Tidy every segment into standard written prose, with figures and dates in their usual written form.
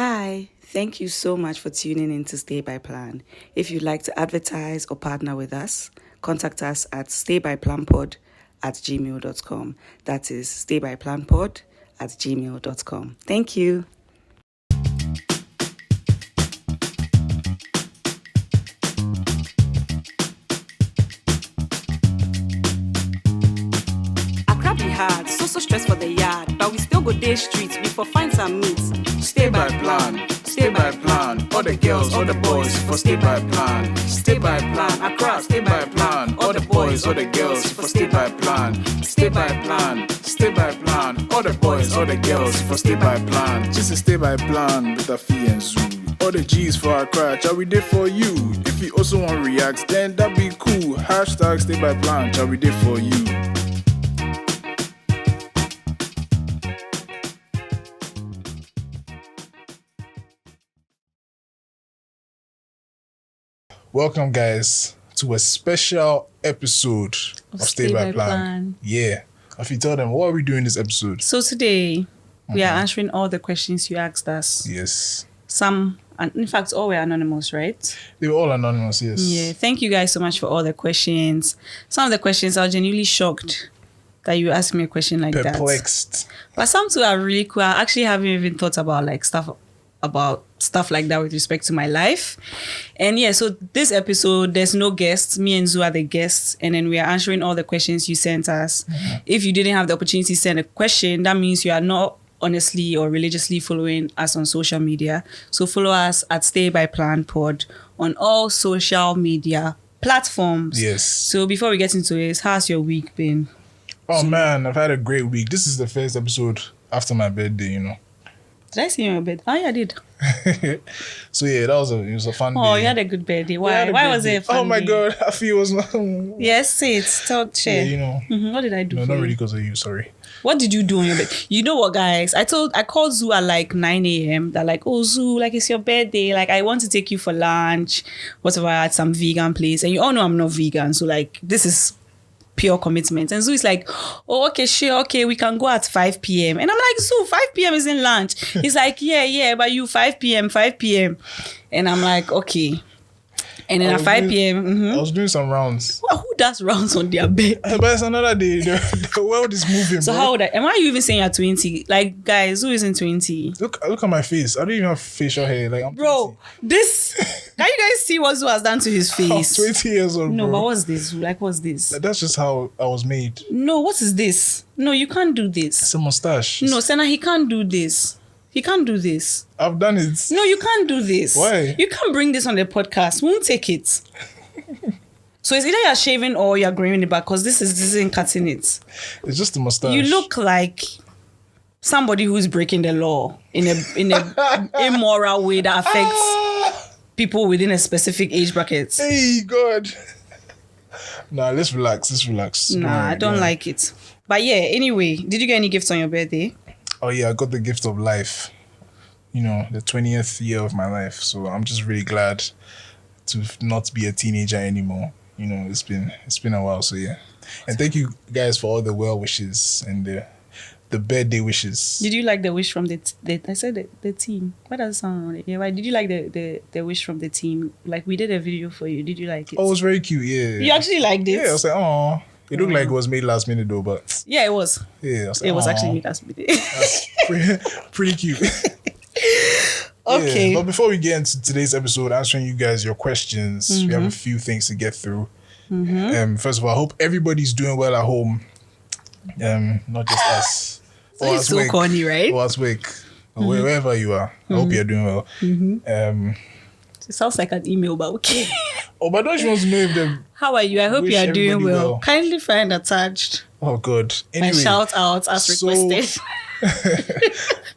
Hi, thank you so much for tuning in to Stay by Plan. If you'd like to advertise or partner with us, contact us at staybyplanpod@gmail.com. That is staybyplanpod@gmail.com. Thank you. Accra be hard, so stress for the yard, but we still go day streets, we for find some meats. Stay by plan, stay by plan. All the girls, all the boys, for stay by plan. Stay by plan, Accra, stay by plan. All the boys, all the girls, for stay by plan. Stay by plan, stay by plan. All the boys, all the girls, for stay by plan. Just stay by plan with Afi Zuu. All the G's for Accra, shall we do for you? If you also want react, then that be cool. Hashtag stay by plan, shall we do for you? Welcome, guys, to a special episode of Stay by Plan. Yeah. If you tell them, what are we doing this episode? So today, we are answering all the questions you asked us. Yes. Some, and in fact, all were anonymous, right? They were all anonymous, yes. Yeah. Thank you guys so much for all the questions. Some of the questions, I was genuinely shocked that you asked me a question like that. Perplexed. But some two are really cool. I actually haven't even thought about stuff like that with respect to my life. And yeah, so this episode, there's no guests. Me and Zuu are the guests. And then we are answering all the questions you sent us. Mm-hmm. If you didn't have the opportunity to send a question, that means you are not honestly or religiously following us on social media. So follow us at Stay by Plan Pod on all social media platforms. Yes. So before we get into it, how's your week been? Oh man, I've had a great week. This is the first episode after my birthday, you know. Did I see you in your bed? Oh, yeah, I did. So yeah, it was a fun day. Oh, you had a good birthday. Why was it a fun Oh my day? God, I feel it was... Yes, say it. Share. Yeah, you know. Mm-hmm. What did I do? No, for not you? really because of you, sorry. What did you do on your bed? You know what, guys? I called Zuu at like 9 a.m. They're like, oh, Zuu, like it's your birthday. Like I want to take you for lunch. Whatever, at some vegan place. And you all know I'm not vegan. So like, this is pure commitment. And Zuu is like, oh, okay, sure, okay, we can go at 5 p.m. And I'm like, Zuu, 5 p.m. isn't lunch. He's like, yeah, but you 5 p.m. And I'm like, okay. And then at 5 p.m. I was doing some rounds. Well, who does rounds on their bed? But it's another day. The world is moving, So bro. how old am I even saying you're 20? Like, guys, who isn't 20? Look at my face. I don't even have facial hair. Like I'm Bro, 20. can you guys see what Zuu has done to his I'm face? 20 years old, No, bro. but what's this? Like, what's this? That's just how I was made. No, what is this? No, you can't do this. It's a mustache. No, Senna, he can't do this. He can't do this. I've done it. No, you can't do this. Why? You can't bring this on the podcast. We won't take it. So it's either you're shaving or you're growing it back because this isn't cutting it. It's just a mustache. You look like somebody who's breaking the law in a immoral way that affects people within a specific age bracket. Hey, God. Nah, let's relax. Nah, I don't like it. But yeah, anyway, did you get any gifts on your birthday? Oh yeah, I got the gift of life. You know, the 20th year of my life. So I'm just really glad to not be a teenager anymore. You know, it's been a while. So yeah, and thank you guys for all the well wishes and the birthday wishes. Did you like the wish from the team? Why does it sound wrong? Yeah, why did you like the wish from the team? Like we did a video for you. Did you like it? Oh, it was very cute. Yeah. You actually liked it? Yeah, I was like, oh. It looked like it was made last minute though, but yeah, it was. Yeah, it was actually made last minute. That's pretty cute. Okay. Yeah, but before we get into today's episode, answering you guys your questions, we have a few things to get through. First of all, I hope everybody's doing well at home. Not just us. So it's so corny, right? Or at work. Or wherever you are. I hope you're doing well. It sounds like an email, but okay. Oh, but don't you want to know if they... How are you? I hope you are doing well. Kindly find attached. Oh, good. Anyway, and shout out as requested.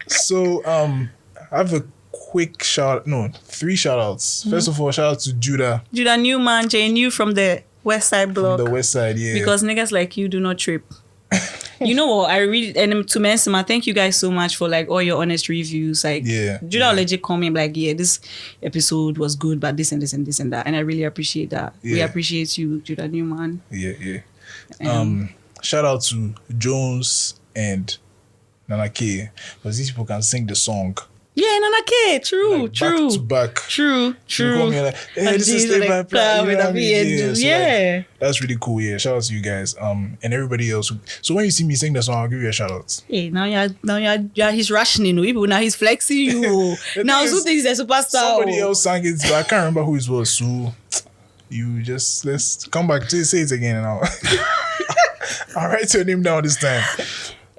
So, I have a quick 3 shout outs. First of all, shout out to Judah Newman, New from the West Side blog. From the West Side, yeah. Because niggas like you do not trip. You know what? And to Mensima, thank you guys so much for like all your honest reviews. Like, Judah legit call me like, yeah, this episode was good, but this and this and this and that. And I really appreciate that. Yeah. We appreciate you, Judah Newman. Yeah. Shout out to Jones and Nana K, because these people can sing the song Yeah, Nana K. True, Like, true. back to back. True. You call me like, hey, this is Stay by Plan. You know what I mean? Yeah, so like, that's really cool. Yeah, shout out to you guys. And everybody else. So when you see me sing the song, I'll give you a shout out. Hey, now he's rationing. People now he's flexing you. Now Zuu thinks he's a superstar. Somebody else sang it, but I can't remember who it was. So you just let's come back to say it again, and I'll write your name down this time.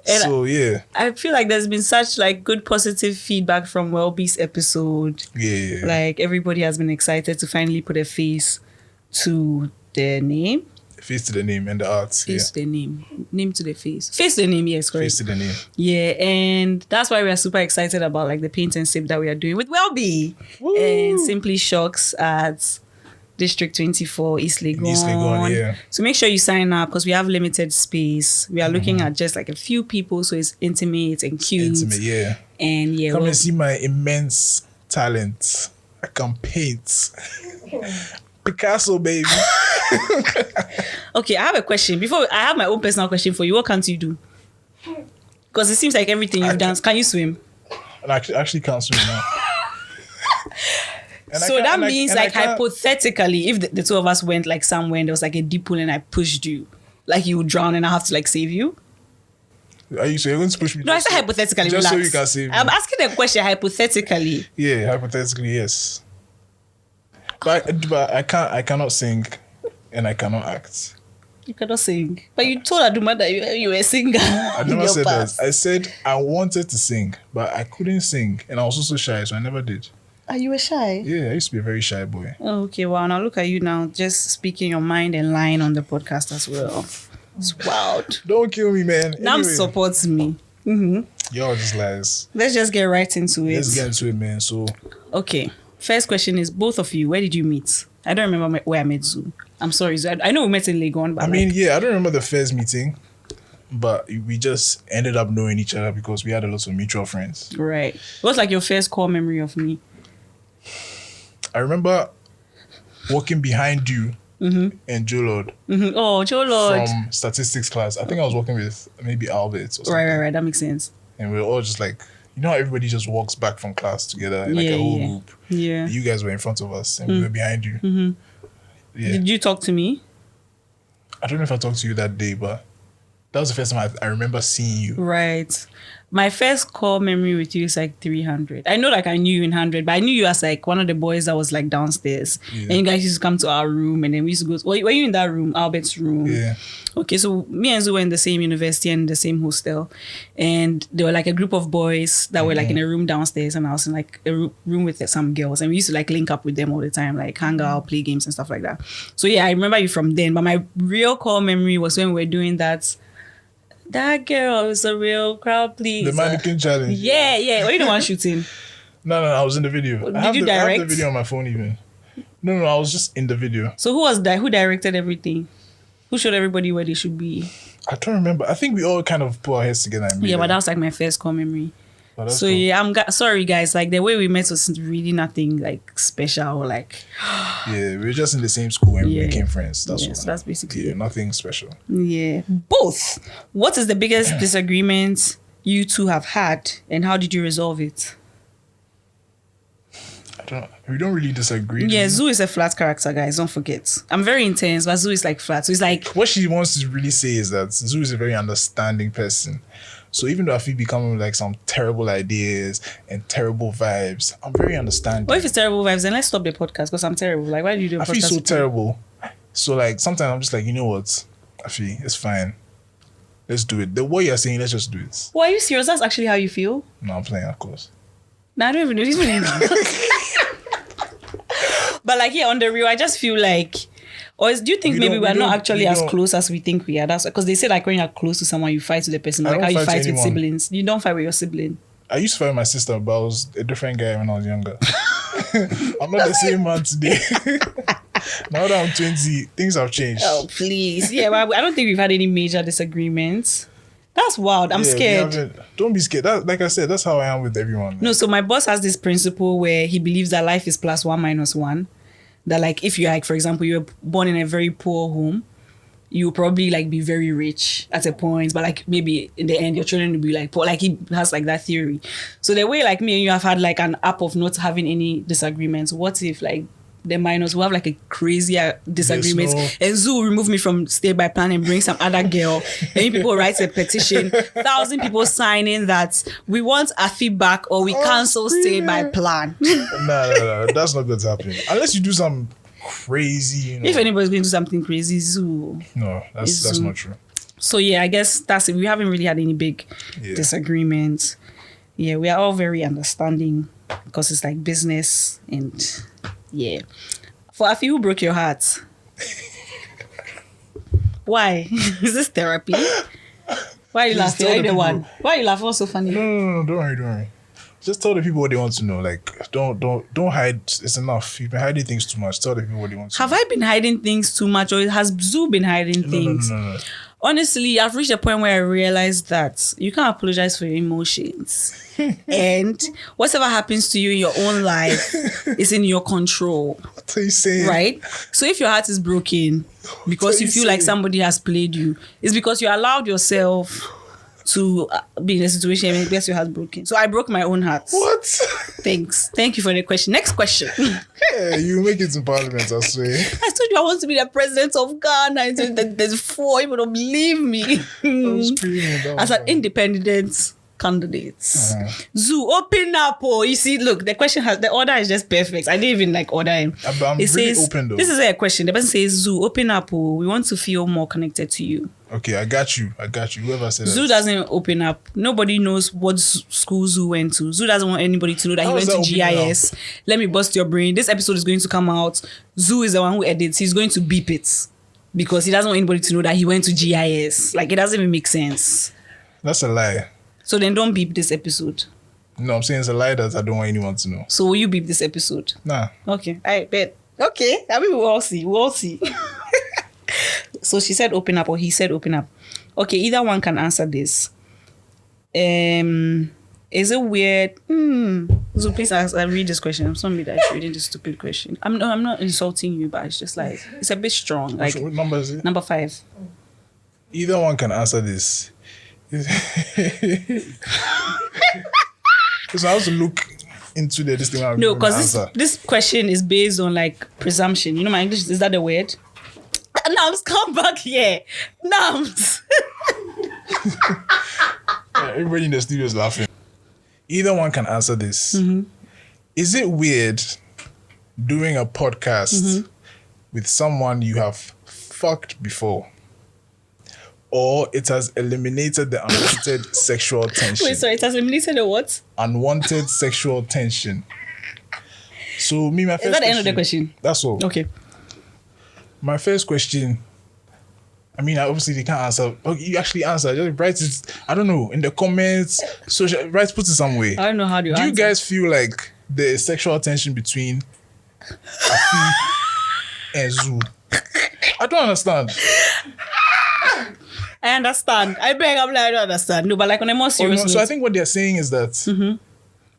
And so yeah, I feel like there's been such like good positive feedback from Welby's episode. Yeah. Like everybody has been excited to finally put a face to their name. Face to the name and the arts. Face to the name. Name to the face. Face to the name, yes, correct. Face to the name. Yeah, and that's why we are super excited about like the paint and sip that we are doing with Welby. Woo. And Simply Shocks at District 24, East Legon. Yeah. So make sure you sign up because we have limited space. We are looking at just like a few people, so it's intimate and cute. Intimate, yeah. And yeah, come and see my immense talent. I can paint. Picasso, baby. Okay, I have a question. Before I have my own personal question for you. What can't you do? Because it seems like everything you've done. Can you swim? And I actually can't swim now. So that means like hypothetically, if the two of us went like somewhere and there was like a deep pool and I pushed you, like you would drown and I have to like save you? Are you so you're going to push me? No, I said hypothetically. Just relax. so you can save me. I'm asking a question hypothetically. Yeah, hypothetically, yes. But I cannot sing and I cannot act. You cannot sing. But you told Aduma that you were a singer. I never said that. I said I wanted to sing, but I couldn't sing. And I was also shy, so I never did. Are you a shy? Yeah, I used to be a very shy boy. Oh, okay, wow. Now look at you now, just speaking your mind and lying on the podcast as well. It's wild. Don't kill me, man. Nam supports me. Mm-hmm. Y'all just lies. Let's just get right into it. Let's get into it, man. So, okay. First question is, both of you, where did you meet? I don't remember where I met Zuu. I'm sorry, Zuu. I know we met in Legon, but I mean, yeah, I don't remember the first meeting, but we just ended up knowing each other because we had a lot of mutual friends. Right. What's like your first core memory of me? I remember walking behind you and Joe Lord. Mm-hmm. Oh, Joe Lord. From statistics class. I think I was walking with maybe Albert or something. Right. That makes sense. And we were all just like, you know how everybody just walks back from class together in like a whole group? Yeah. You guys were in front of us and we were behind you. Mm-hmm. Yeah. Did you talk to me? I don't know if I talked to you that day, but that was the first time I remember seeing you. Right. My first call memory with you is like 300. I know like I knew you in 100, but I knew you as like one of the boys that was like downstairs. Yeah. And you guys used to come to our room and then we used to go. Were you in that room? Albert's room? Yeah. Okay, so me and Zuu were in the same university and the same hostel. And there were like a group of boys that were like in a room downstairs and I was in like a room with some girls. And we used to like link up with them all the time, like hang out, play games and stuff like that. So yeah, I remember you from then. But my real call memory was when we were doing that. That girl is a real crowd pleaser. The mannequin challenge. Yeah. Were you the one shooting? No, I was in the video. Did you direct? I have the video on my phone even. No, I was just in the video. So who directed everything? Who showed everybody where they should be? I don't remember. I think we all kind of put our heads together and but that was like my first call memory. So cool. yeah, sorry guys. Like the way we met was really nothing like special or like. Yeah, we were just in the same school and we became friends. That's so that's basically it. Nothing special. Yeah, both. What is the biggest disagreement you two have had, and how did you resolve it? We don't really disagree. Yeah, Zuu is a flat character, guys. Don't forget. I'm very intense, but Zuu is like flat. So it's like what she wants to really say is that Zuu is a very understanding person. So even though I feel becoming like some terrible ideas and terrible vibes, I'm very understanding. What if it's terrible vibes? Then let's stop the podcast because I'm terrible. Like, why do you do a podcast? I feel so terrible. So like sometimes I'm just like, you know what? I feel it's fine. Let's do it. The way you're saying, let's just do it. Well, are you serious? That's actually how you feel? No, I'm playing, of course. No, I don't even know. But like, yeah, on the real, I just feel like, or do you think maybe we're not actually as close as we think we are? That's because they say like when you're close to someone, you fight with the person. Like how you fight with siblings. You don't fight with your sibling. I used to fight with my sister, but I was a different guy when I was younger. I'm not the same man today. Now that I'm 20, things have changed. Oh, please. Yeah, but I don't think we've had any major disagreements. That's wild. I'm scared. Don't be scared. Like I said, that's how I am with everyone. No, so my boss has this principle where he believes that life is +1 - 1. That like if you like, for example, you were born in a very poor home, you probably like be very rich at a point, but like maybe in the end your children will be like poor. Like he has like that theory. So the way like me and you have had like an app of not having any disagreements, what if like the minors will have like a crazier disagreement and Zoo will remove me from Stay by Plan and bring some other girl, and people write a petition, 1,000 people signing that we want Afi back or we cancel Stay by Plan. No, that's not going to happen unless you do some crazy, you know. If anybody's going to do something crazy, Zoo. No, that's not true. So yeah, I guess that's it. We haven't really had any big disagreements. Yeah, we are all very understanding because it's like business and yeah. For Afi, who broke your heart? Why? Is this therapy? Why are you laughing? Are you the one? Why are you laughing? What's so funny? No, don't worry. Just tell the people what they want to know. Like, don't hide. It's enough. You've been hiding things too much. Tell the people what they want to know. Have I been hiding things too much, or has Zoo been hiding things? No. Honestly, I've reached a point where I realized that you can't apologize for your emotions. And whatever happens to you in your own life is in your control. What are you saying? Right? So if your heart is broken because you feel like somebody has played you, it's because you allowed yourself to be in a situation and guess your heart broken. So I broke my own heart. What? Thanks. Thank you for the question. Next question. Yeah, you make it to Parliament, I swear. I told you I want to be the president of Ghana. I said that there's 4. You don't believe me. As an independent candidate. Zoo, open up. Oh, you see, look, the order is just perfect. I didn't even like order him. I'm it really says, open though. This is a question. The person says, Zoo, open up. Oh, we want to feel more connected to you. Okay, I got you. Whoever said Zoo that. doesn't open up. Nobody knows what school Zoo went to. Zoo doesn't want anybody to know that he went to GIS. Let me bust your brain. This episode is going to come out. Zoo is the one who edits. He's going to beep it because he doesn't want anybody to know that he went to GIS. Like, it doesn't even make sense. That's a lie. So then don't beep this episode. No, I'm saying it's a lie that I don't want anyone to know. So will you beep this episode? Nah. Okay, I bet. Okay, I mean, we'll all see. So she said open up or he said open up. Okay, either one can answer this. Is it weird? So please ask. I read this question. I'm sorry that I'm reading this stupid question. I'm not insulting you, but it's just like it's a bit strong. Like, what number is it? Number 5. Either one can answer this. So I have to look into this thing. No, because this question is based on like presumption. You know, my English is that the word? Nams, come back here. Nams. Everybody in the studio is laughing. Either one can answer this. Is it weird doing a podcast with someone you have fucked before? Or it has eliminated the unwanted sexual tension? Wait, sorry, it has eliminated the what? Unwanted sexual tension. So my first question. Is that the end of the question? That's all. Okay. My first question, I mean, obviously they can't answer. Oh, you actually answer. Just write it, I don't know, in the comments. Put it somewhere. I don't know how to answer. Do you guys feel like there is sexual tension between Afi and Zoo? I don't understand. I understand. I don't understand. No, but like on a more serious note. So I think what they're saying is that...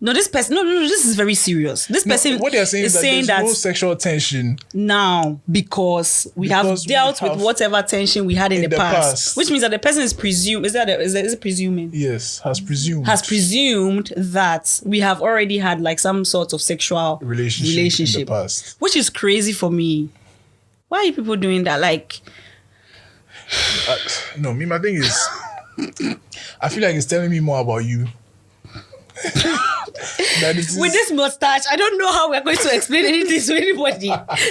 No, this person. No, this is very serious. This person. What they're saying is that there's no sexual tension now because we have dealt with whatever tension we had in the past, which means that the person is presumed. Is it presuming? Yes, has presumed that we have already had like some sort of sexual relationship in the past, which is crazy for me. Why are you people doing that? Like, no, my thing is, I feel like it's telling me more about you. With this mustache, I don't know how we're going to explain anything to anybody.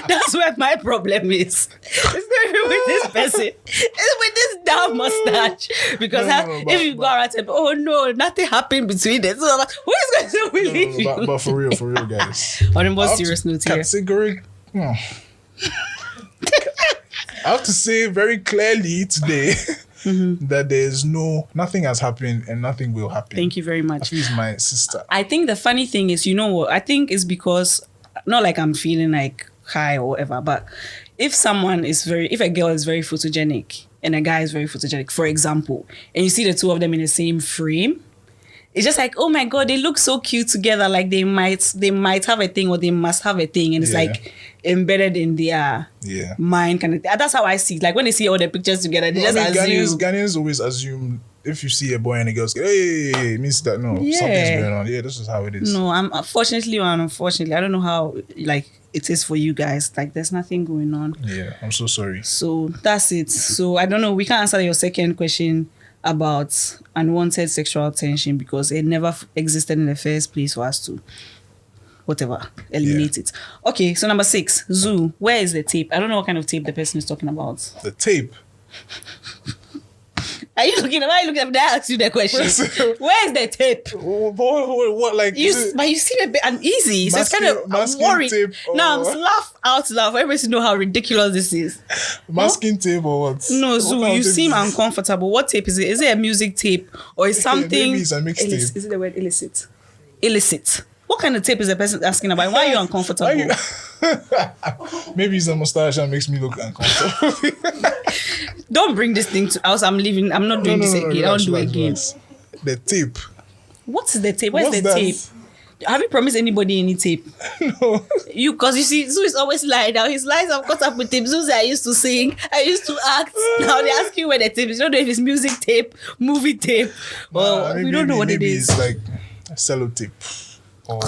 That's where my problem is. It's not even with this person. It's with this damn mustache. Because if you go around and say, oh no, nothing happened between them. So like, who is going to believe you? But for real, guys. On a more serious note here. I have to say very clearly today that there's nothing has happened and nothing will happen. Thank you very much. Afi is my sister. I think the funny thing is, you know what? I think it's because, not like I'm feeling like high or whatever, but if a girl is very photogenic and a guy is very photogenic, for example, and you see the two of them in the same frame, it's just like, oh my God, they look so cute together. Like they might have a thing or they must have a thing. And it's like, embedded in their Yeah. mind kind of thing. That's how I see it. Like when they see all the pictures together, they just assume. Ghanaians always assume if you see a boy and a girl, hey, it means that something's going on. Yeah, this is how it is. No, I'm fortunately or unfortunately, I don't know how like it is for you guys. Like there's nothing going on. Yeah, I'm so sorry. So that's it. So I don't know. We can't answer your second question about unwanted sexual tension because it never existed in the first place for us to eliminate it. Okay, so number 6, Zoo. Where is the tape? I don't know what kind of tape the person is talking about. The tape. Why are you looking at me? I asked you the question. Where is the tape? What like? But you seem a bit uneasy. So it's kind of I'm worried. Tape now I'm laugh out loud for everybody to know how ridiculous this is. Masking tape or what? No, Zoo, you seem uncomfortable. What tape is it? Is it a music tape or is something? Maybe it's a mixtape. Is it the word illicit? Illicit. What kind of tape is the person asking about? Why are you uncomfortable? Maybe it's a mustache that makes me look uncomfortable. Don't bring this thing to us. I'm leaving. I'm not doing this again. I won't do it again. The tape. What is the tape? Where's the tape? Have you promised anybody any tape? No. Because you see, Zoo is always lying now. His lies have caught up with him. Zoo said, I used to sing, I used to act. Now they ask you where the tape is. You don't know if it's music tape, movie tape, or we don't know what it is. It's like a cello tape. Or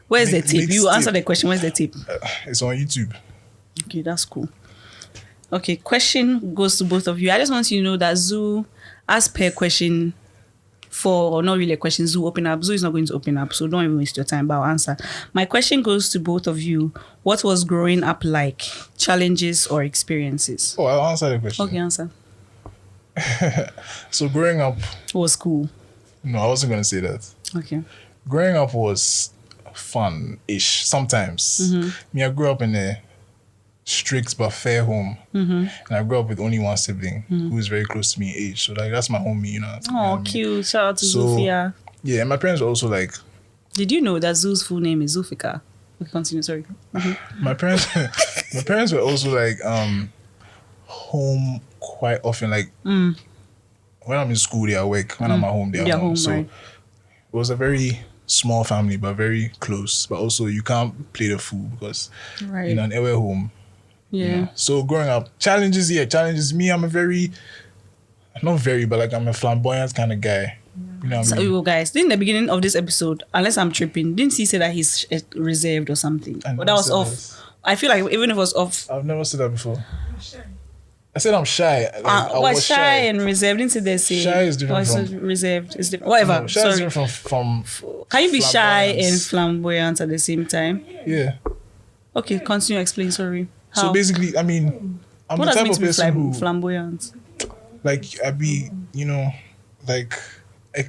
where's the tape? You answer the question. Where's the tape? It's on YouTube. Okay, that's cool. Okay, question goes to both of you. I just want you to know that Zoo, as per question 4, or not really a question, Zoo open up. Zoo is not going to open up, so don't even waste your time, but I'll answer. My question goes to both of you. What was growing up like? Challenges or experiences? Oh, I'll answer the question. Okay, answer. So growing up Was cool. No, I wasn't going to say that. Okay. Growing up was fun-ish sometimes. Mm-hmm. Me, I grew up in a strict but fair home. Mm-hmm. And I grew up with only one sibling who is very close to me in age. So like that's my homie, you know. Oh, cute. Shout out to So, Zufia. Yeah, and my parents were also like... Did you know that Zoo's full name is Zufika? Okay, continue, sorry. Mm-hmm. My parents were also like home quite often. Like when I'm in school, they are work. When I'm at home, they are home. So right. It was a very small family, but very close. But also you can't play the fool because Right. in an away home. Yeah. You know? So growing up, challenges. Me, I'm a very, not very, but like I'm a flamboyant kind of guy. You know what I mean? So, guys, in the beginning of this episode, unless I'm tripping, didn't he say that he's reserved or something? I But never that was said off. that. I feel like even if it was off, I've never said that before. I said I'm shy. Like, I was was shy and reserved. Didn't say they say Shy is different or from- reserved. It's different. Whatever. No, shy is Sorry. different from Can you be shy flamboyance. and flamboyant at the same time? Yeah. Okay, continue. Explain. Sorry. How? So basically, I mean, I'm what the does type mean of to be person who, flamboyant? like, I be, you know, like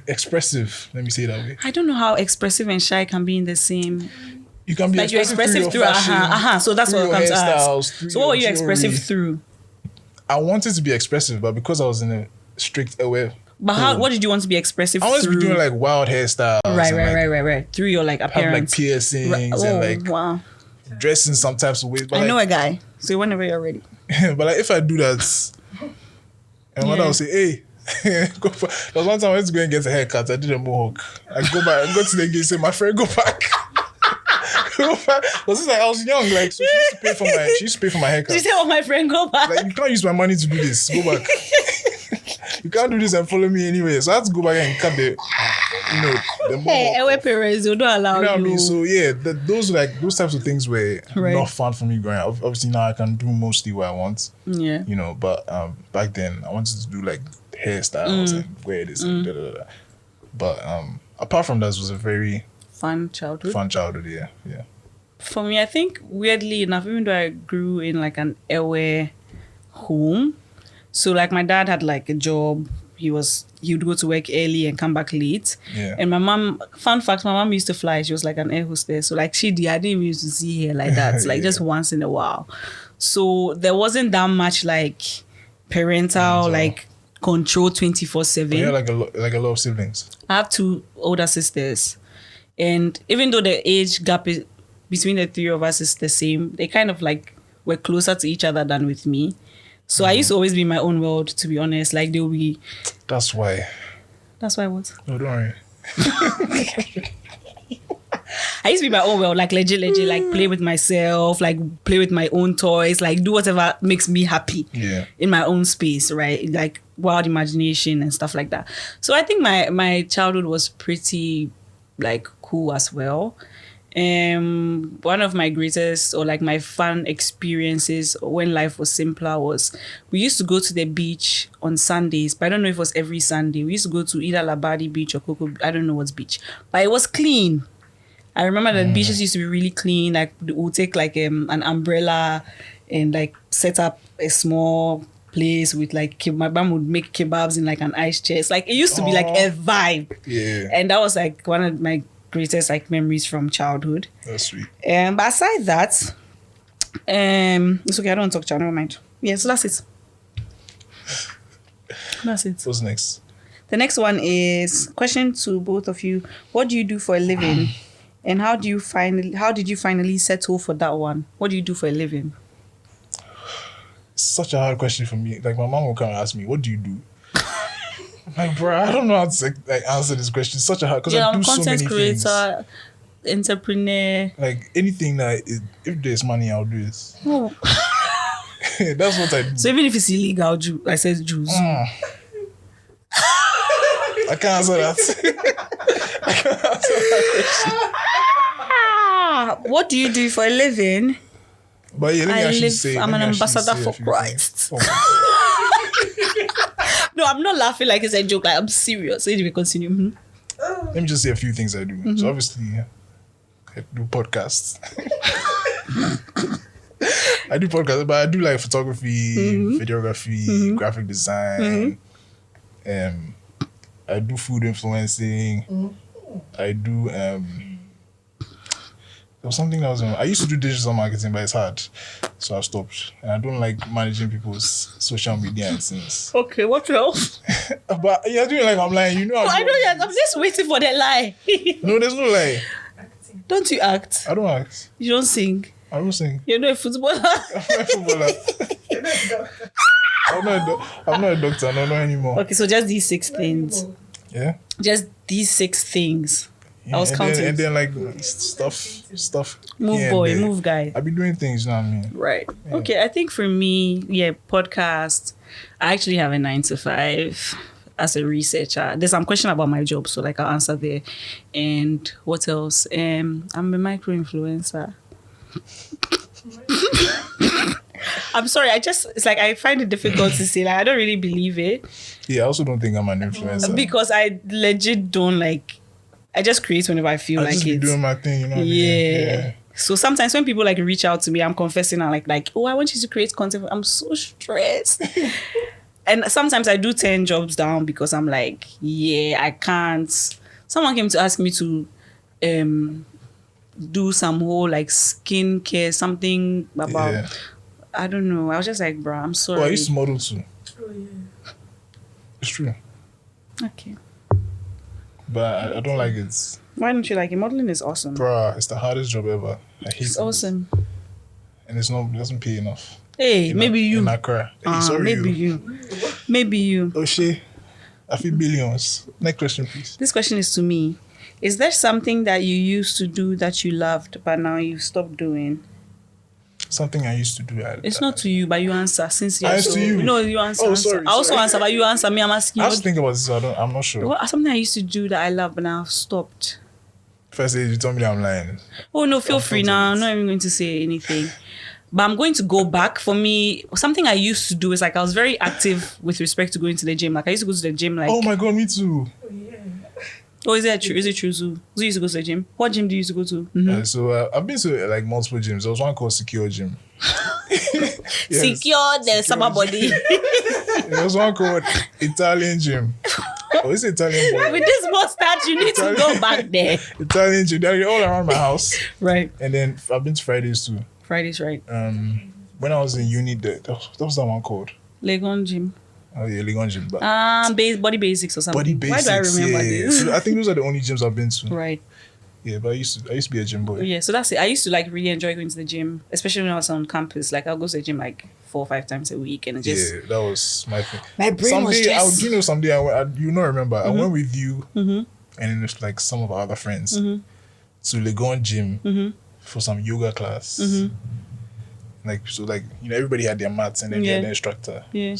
expressive. Let me say it that way. I don't know how expressive and shy can be in the same. You can be Like you're expressive through fashion, So that's through what your comes to hairstyles, ask. through So what were you your expressive jewelry. through? I wanted to be expressive, but because I was in a strict away, But how? What did you want to be expressive I wanted to through? be doing like wild hairstyles. right, and, like, right. Through your like have appearance. like piercings Oh, and like wow. dressing some types of ways. But I know like, a guy. So whenever you're ready. but like if I do that, and my mother will say, "Hey, go for." There was one time I went to go and get a haircut. I did a mohawk. I go back, I go to the gate, say, "My friend, go back." Go back. Because it's like I was young, like so she used to pay for my haircut. She said, "Oh, my friend, go back." Like you can't use my money to do this. Go back. You can't do this and follow me anyway. So I had to go back and cut the mohawk. Hey, our parents will not allow You know what I you. mean? So yeah, those types of things were Right. not fun for me growing up. Obviously now I can do mostly what I want. Yeah. You know, but back then I wanted to do like hairstyles and wear this and da da da. But apart from that, it was a very Fun childhood. fun childhood. Yeah. For me, I think weirdly enough, even though I grew in like an aware home, so like my dad had like a job. He would go to work early and come back late. Yeah. And my mom, fun fact, my mom used to fly. She was like an air hostess. So like I didn't even used to see her like that. Like just once in a while. So there wasn't that much like parental like control 24/7. Yeah, like a lot of siblings. I have 2 older sisters. And even though the age gap is between the 3 of us is the same, they kind of like were closer to each other than with me. So I used to always be in my own world, to be honest. Like they'll be... That's why. That's why what? No, don't worry. I I used to be my own world, like legit, like play with myself, like play with my own toys, like do whatever makes me happy in my own space, right? Like wild imagination and stuff like that. So I think my childhood was pretty like cool as well. One of my greatest or like my fun experiences when life was simpler was we used to go to the beach on Sundays, but I don't know if it was every Sunday. We used to go to either Labadi Beach or Coco, I don't know what's beach, but it was clean. I remember that beaches used to be really clean. Like we'll take like an umbrella and like set up a small place with like my mom would make kebabs in like an ice chest. Like it used to be like a vibe. Yeah. And that was like one of my greatest like memories from childhood. That's sweet. But aside that, it's okay, I don't want to talk child, never mind. Yeah, so that's it. That's it. What's next? The next one is question to both of you. What do you do for a living? And how did you finally settle for that one? What do you do for a living? Such a hard question for me. Like my mom will come and ask me, what do you do? Like, bro, I don't know how to like answer this question. It's such a hard, because I do so many things. Content creator, entrepreneur. Like anything that if there's money, I'll do it. Oh. That's what I do. So even if it's illegal, I said Jews. I can't answer that. I can't answer that question. What do you do for a living? But yeah, let me actually say, I'm an ambassador for Christ. No, I'm not laughing like it's a joke. Like, I'm serious. So anyway, continue. Mm-hmm. Let me just say a few things I do. Mm-hmm. So obviously, I do podcasts. I do podcasts, but I do like photography, videography, graphic design. I do food influencing. I do there was something that was I used to do digital marketing, but it's hard, so I've stopped. And I don't like managing people's social media and things. Okay, what else? But you're doing like I'm lying. You know. I know. Yeah, I'm just waiting for that lie. No, there's no lie. Don't you act? I don't act. You don't sing. I don't sing. You're not a footballer. I'm not a footballer. I'm not a doctor. No anymore. Okay, so just these 6 things. Yeah. Just these 6 things. Yeah, I was counting. And then like stuff. Move boy, move guy. I be doing things, you know what I mean? Right. Yeah. Okay, I think for me, podcast. I actually have a 9-to-5 as a researcher. There's some question about my job, so like I'll answer there. And what else? I'm a micro influencer. I'm sorry, it's like I find it difficult to say. Like I don't really believe it. Yeah, I also don't think I'm an influencer. Because I legit don't like. I just create whenever I feel like it. I just be doing my thing, you know what I mean? Yeah. So sometimes when people like reach out to me, I'm confessing, I'm like, oh, I want you to create content. I'm so stressed. And sometimes I do turn jobs down because I'm like, yeah, I can't. Someone came to ask me to do some whole like skincare, something about, I don't know. I was just like, bro, I'm sorry. Oh, I used to model too. Oh, yeah. It's true. Okay. But I don't like it. Why don't you like it? Modeling is awesome. Bruh, it's the hardest job ever. I hate it. It's awesome. And it doesn't pay enough. Hey, maybe you. In Accra. Hey, sorry, maybe you. Maybe you. Oh, shit. I feel billions. Next question, please. This question is to me. Is there something that you used to do that you loved, but now you stopped doing? Something I used to do. It's not to you, but you answer. Since you're to you. No, you answer. Oh, sorry. I also answer, but you answer me. I'm asking you. I have to think about this, so I'm not sure. Something I used to do that I love, but now I've stopped. First, you told me that I'm lying. Oh, no, feel free now. I'm not even going to say anything. But I'm going to go back. For me, something I used to do is like I was very active with respect to going to the gym. Like I used to go to the gym like... Oh my God, me too. Oh, is that true? Is it true, Zuu? Zuu used to go to the gym. What gym do you used to go to? Mm-hmm. So I've been to like multiple gyms. There was one called Secure Gym. Yes. Secure the summer body. There was one called Italian Gym. Oh, it's Italian boy. With this mustache, you need to go back there. Italian Gym. They're all around my house. Right. And then I've been to Fridays too. Fridays, right. When I was in uni, that was that one called? Legon Gym. Oh yeah, Legon Gym. Body Basics or something. Body Basics. Why do I remember this? So I think those are the only gyms I've been to. Right. Yeah, but I used to be a gym boy. Yeah, so that's it. I used to like really enjoy going to the gym, especially when I was on campus. Like I'll go to the gym like 4 or 5 times a week, and just that was my thing. My brain was stressed. Someday you know remember I went with you, and it was like some of our other friends. to Legon Gym Mm-hmm. for some yoga class. Like, so like, you know, everybody had their mats and then they had the instructor. Yeah.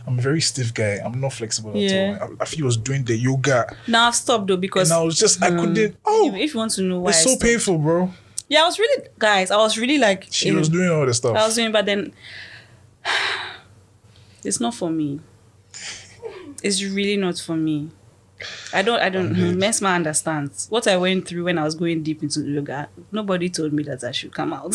I'm a very stiff guy. I'm not flexible at Yeah. all. I feel I was doing the yoga Now I've stopped though because and I was just, I couldn't, if you want to know why it's I so stopped. painful, bro. Yeah, I was really like She was doing all the stuff. I was doing, but then it's not for me. It's really not for me. I don't Mesma understands what I went through when I was going deep into yoga. Nobody told me that I should come out.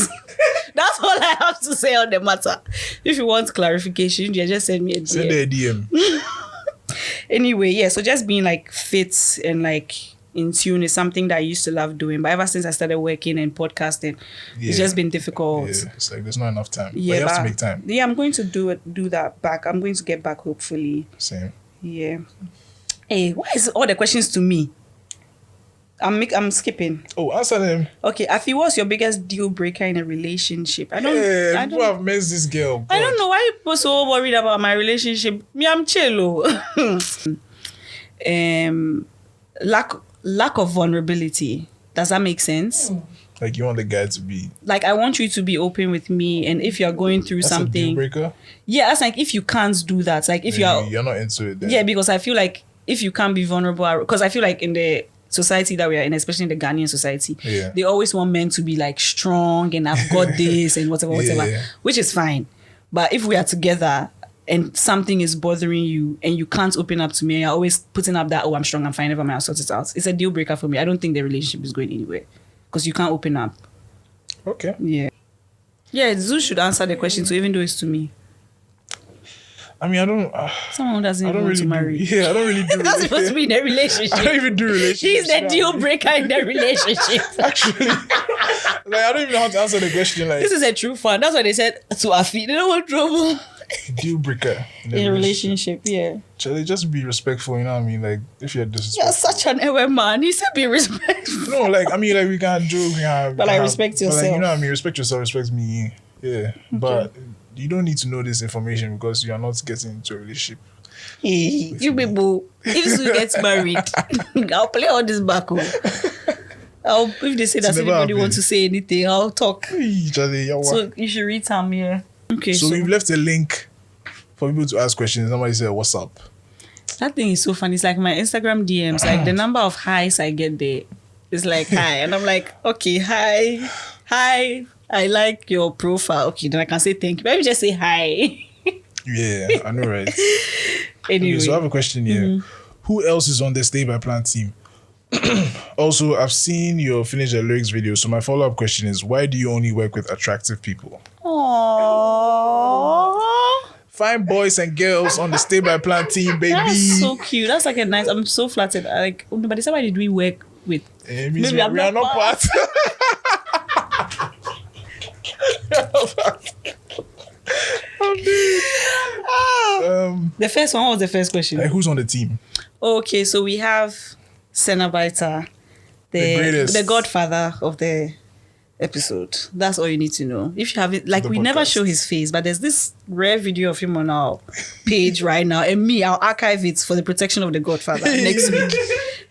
That's all I have to say on the matter. If you want clarification, you just send me a DM. Send her a DM. Anyway, yeah, so just being like fit and like in tune is something that I used to love doing. But ever since I started working and podcasting, it's just been difficult. Yeah, it's like there's not enough time. Yeah, but you have to make time. Yeah, I'm going to do that back. I'm going to get back hopefully. Same. Yeah. Hey, why is all the questions to me? I'm skipping. Oh, answer them. Okay, Afi, what's your biggest deal breaker in a relationship? I People don't have messed this girl. I don't God. know why people so worried about my relationship. Me, I'm chill. Lack of vulnerability. Does that make sense? Like you want the guy to be. Like I want you to be open with me, and if you're going through That's a deal something, breaker. yeah, that's like if you can't do that, like if You're not into it. Then. yeah, because I feel like if you can't be vulnerable, because I feel like in the society that we are in, especially in the Ghanaian society, they always want men to be like strong and I've got this and whatever, Yeah. which is fine. But if we are together and something is bothering you and you can't open up to me and you're always putting up that, oh, I'm strong, I'm fine, never mind, I'll sort it out. It's a deal breaker for me. I don't think the relationship is going anywhere because you can't open up. Okay. Yeah. Yeah, Zuu should answer the question too, even though it's to me. I mean, I don't. Someone who doesn't I even don't want really to marry. Yeah, I don't really do. That's supposed to be in a relationship. I don't even do relationships. He's the deal breaker in the relationship. Actually, like I don't even know how to answer the question. Like This is a true fan. That's what they said to Afi. They don't want trouble deal breaker in a relationship. Yeah. Charlie, just be respectful. You know what I mean? Like if you're You're disrespectful. such an ever man. He said be respectful. No, like I mean, like we can joke, But like, respect But like, yourself. you know what I mean? Respect yourself, respect me. Yeah, but you don't need to know this information because you are not getting into a relationship. Hey, you people, if Zuu gets married, I'll play all this back home. If they say that never anybody happened. wants to say anything, I'll talk. Hey, Charlie, you're So you should read some here. Okay, So so we've left a link for people to ask questions. Somebody said, "What's up?" that thing is so funny. It's like my Instagram DMs, like the number of highs I get there is like hi. And I'm like, okay, hi, I like your profile. Okay, then I can say thank you. Maybe just say hi. Yeah, I know, right? Anyway. Okay, so I have a question here. Who else is on the Stay by Plan team? Also, I've seen your Finish the Lyrics video. So my follow-up question is, why do you only work with attractive people? Aww. Find boys and girls on the Stay by Plan team, baby. That's so cute. That's like a nice. I'm so flattered. Like, oh, no, but somebody did we work with? It means Maybe we are not part. The first one, what was the first question? Like, who's on the team? Okay, so we have Cenobiter, The greatest. the godfather of the episode. That's all you need to know. If you have it, like The we never podcast. show his face, but there's this rare video of him on our page right now, and me, I'll archive it for the protection of the godfather next week.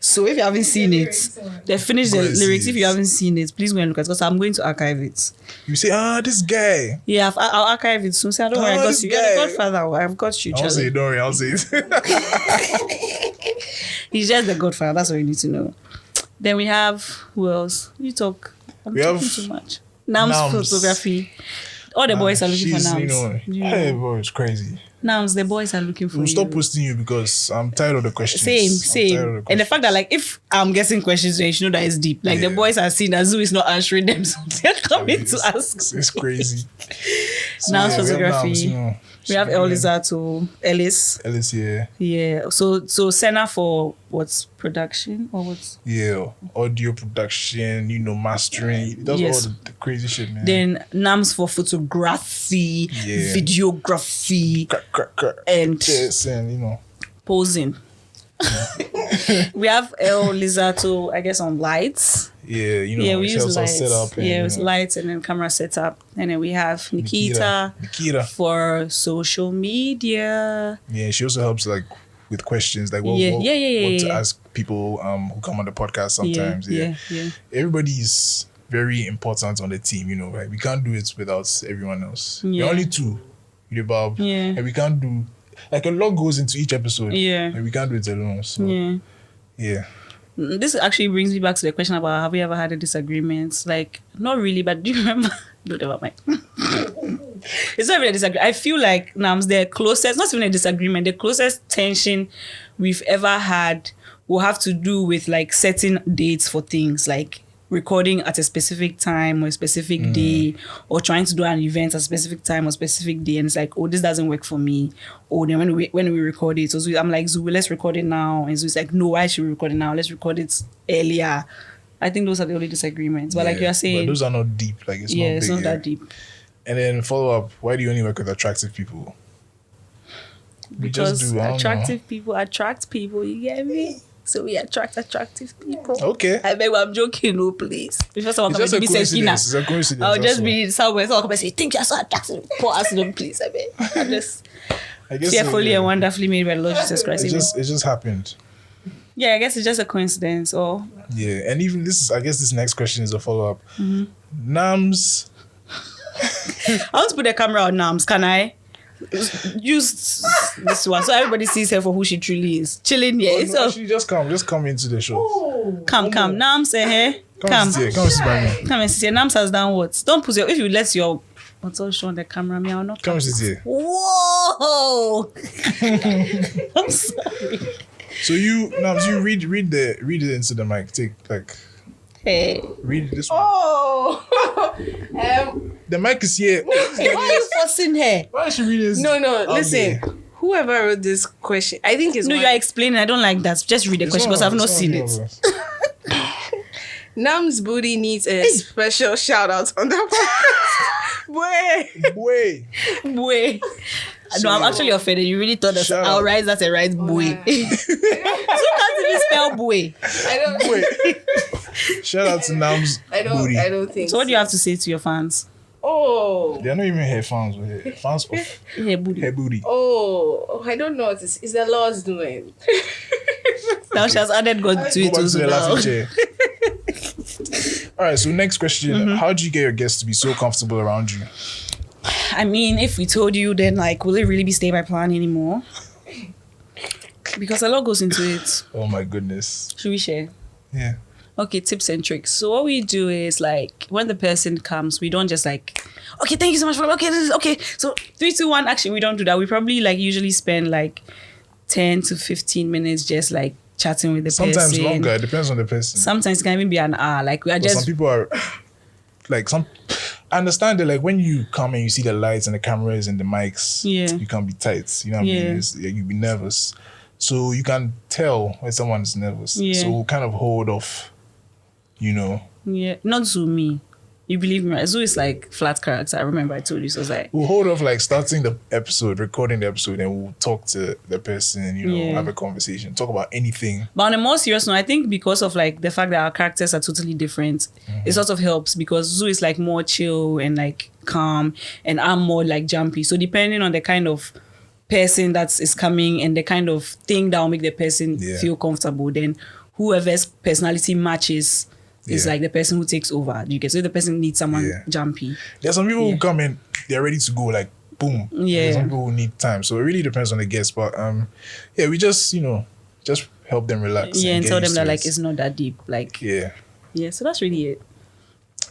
So if you haven't seen it, they finished the Go and see lyrics. If it. you haven't seen it, please go and look at it because I'm going to archive it. You say, this guy. Yeah, I'll archive it soon. Say, don't worry, I got this you. You're guy. the godfather. I've got you, I won't say Charlie. it, don't worry, I'll say it. He's just the godfather. That's all you need to know. Then we have who else? You talk. I'm We talking have too much. Nams Nams. photography. All the boys are looking for She's, Nams. hey, boy, it's crazy. Nams, the boys are looking for We'll you. stop posting you because I'm tired of the questions. Same. I'm tired of And the fact that like if I'm getting questions, then you should know that it's deep. Like the Yeah. boys are seeing that Zuu is not answering them, so they're coming to ask. It's crazy. So, Nams we have photography. Nams, you know. We have She- Elizato, Ellis. Ellis, yeah. Yeah. So Senna for what's production or what's Yeah. Audio production, mastering. He does Yes. all the crazy shit, man. then Nams for photography, Yeah. videography, Crack. and Yes, and posing. We have El Lizato, I guess, on lights. yeah, Yeah, we it use helps us lights. set up. And, Yeah, it was lights and then camera setup. And then we have Nikita Nikita. for social media. Yeah, she also helps like with questions like what to ask people who come on the podcast sometimes. Yeah. Everybody is very important on the team, you know, like we can't do it without everyone else. We're only two, Bob, and we can't do like a lot goes into each episode. And we can't do it alone. So yeah. This actually brings me back to the question about have we ever had a disagreement? Like, not really, but do you remember? Don't ever mind. It's not even a disagreement. I feel like Nams, the closest, not even a disagreement, the closest tension we've ever had will have to do with like setting dates for things, like recording at a specific time or a specific day, or trying to do an event at a specific time or specific day, and it's like, oh, this doesn't work for me. Or then when we record it, so I'm like, Zuu, let's record it now, and Zoo's like, no, why should we record it now? Let's record it earlier. I think those are the only disagreements. But like you're saying, but those are not deep. Like it's not big, it's not that deep. And then follow up, why do you only work with attractive people? Because attractive people attract people, you get me? So we attract attractive people. Okay. I beg, I'm joking, no, please. Before someone comes to me say, it's a coincidence. I'll just be somewhere, someone come and say, think you're so attractive. Poor ask them, please. I beg. I'm just fearfully and wonderfully made by the Lord Jesus Christ. It just happened. Yeah, I guess it's just a coincidence. Or yeah, and even this next question is a follow-up. Nams. I want to put the camera on Nams, can I? Use this one so everybody sees her for who she truly is. Chilling here. No, actually, just come into the show. Come. Nams, come. Come and sit here. Nams has done what? Don't put if you let your what's all show on the camera, me, I'll not come sit here. Whoa! I'm sorry. So Nams, you read it into the mic. Take like. Hey. Read this one. Oh. The mic is here. Why are you forcing her? Why is she reading this? No, listen. Whoever wrote this question, I think it's no, you're explaining. I don't like that. Just read the question because I've not seen it. Nam's booty needs a special shout out on the podcast. Boy. No, I'm actually offended. You really thought that I'll write that a right boy. So can't even spell boy. I don't. Wait. Shout out to Nam's booty. I don't think. So what do you have to say to your fans? Oh. They're not even her fans. Her fans of her booty. Oh, I don't know what it's the Lord's doing. Now she has added God to it also now. All right, so next question. How do you get your guests to be so comfortable around you? I mean, if we told you, then like, will it really be stay by plan anymore? Because a lot goes into it. Oh my goodness. Should we share? Yeah. Okay, tips and tricks. So what we do is like, when the person comes, we don't just like, okay, thank you so much for okay, this is okay. So 3, 2, 1, actually we don't do that. We probably like usually spend like 10 to 15 minutes just like chatting with the person. Sometimes longer, it depends on the person. Sometimes it can even be an hour. Like we are some people are like I understand that like when you come and you see the lights and the cameras and the mics, you can be tight. You know what I mean? You be nervous. So you can tell when someone's nervous. So we'll kind of hold off, you know. Yeah. Not Zuu, me. You believe me, right? Zuu is like flat character. I remember I told you. So it's like we'll hold off like starting the episode, recording the episode, and we'll talk to the person, you know, have a conversation, talk about anything. But on a more serious note, I think because of like the fact that our characters are totally different, it sort of helps because Zuu is like more chill and like calm, and I'm more like jumpy. So depending on the kind of person that is coming and the kind of thing that will make the person feel comfortable, then whoever's personality matches is like the person who takes over. You get so if the person needs someone jumpy. There's some people who come in, they're ready to go like boom. There's some people who need time. So it really depends on the guest. But we just, you know, just help them relax. Yeah, and tell them that like it's not that deep. Like Yeah, so that's really it.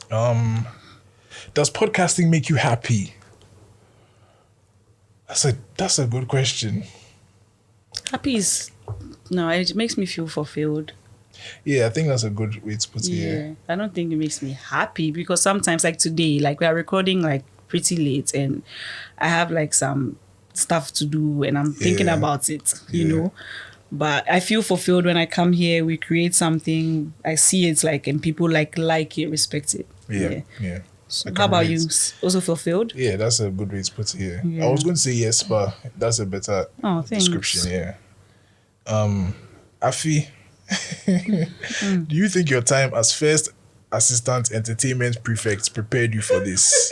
Does podcasting make you happy? That's a good question. Happy is no, it makes me feel fulfilled. Yeah, I think that's a good way to put it. Yeah, I don't think it makes me happy because sometimes like today, like we are recording like pretty late and I have like some stuff to do and I'm thinking about it, you know. But I feel fulfilled when I come here, we create something, I see it like and people like it, respect it. Yeah. So how about you? Also fulfilled? Yeah, that's a good way to put it. Yeah. I was going to say yes, but that's a better description. Yeah. Afi, do you think your time as first assistant entertainment prefect prepared you for this?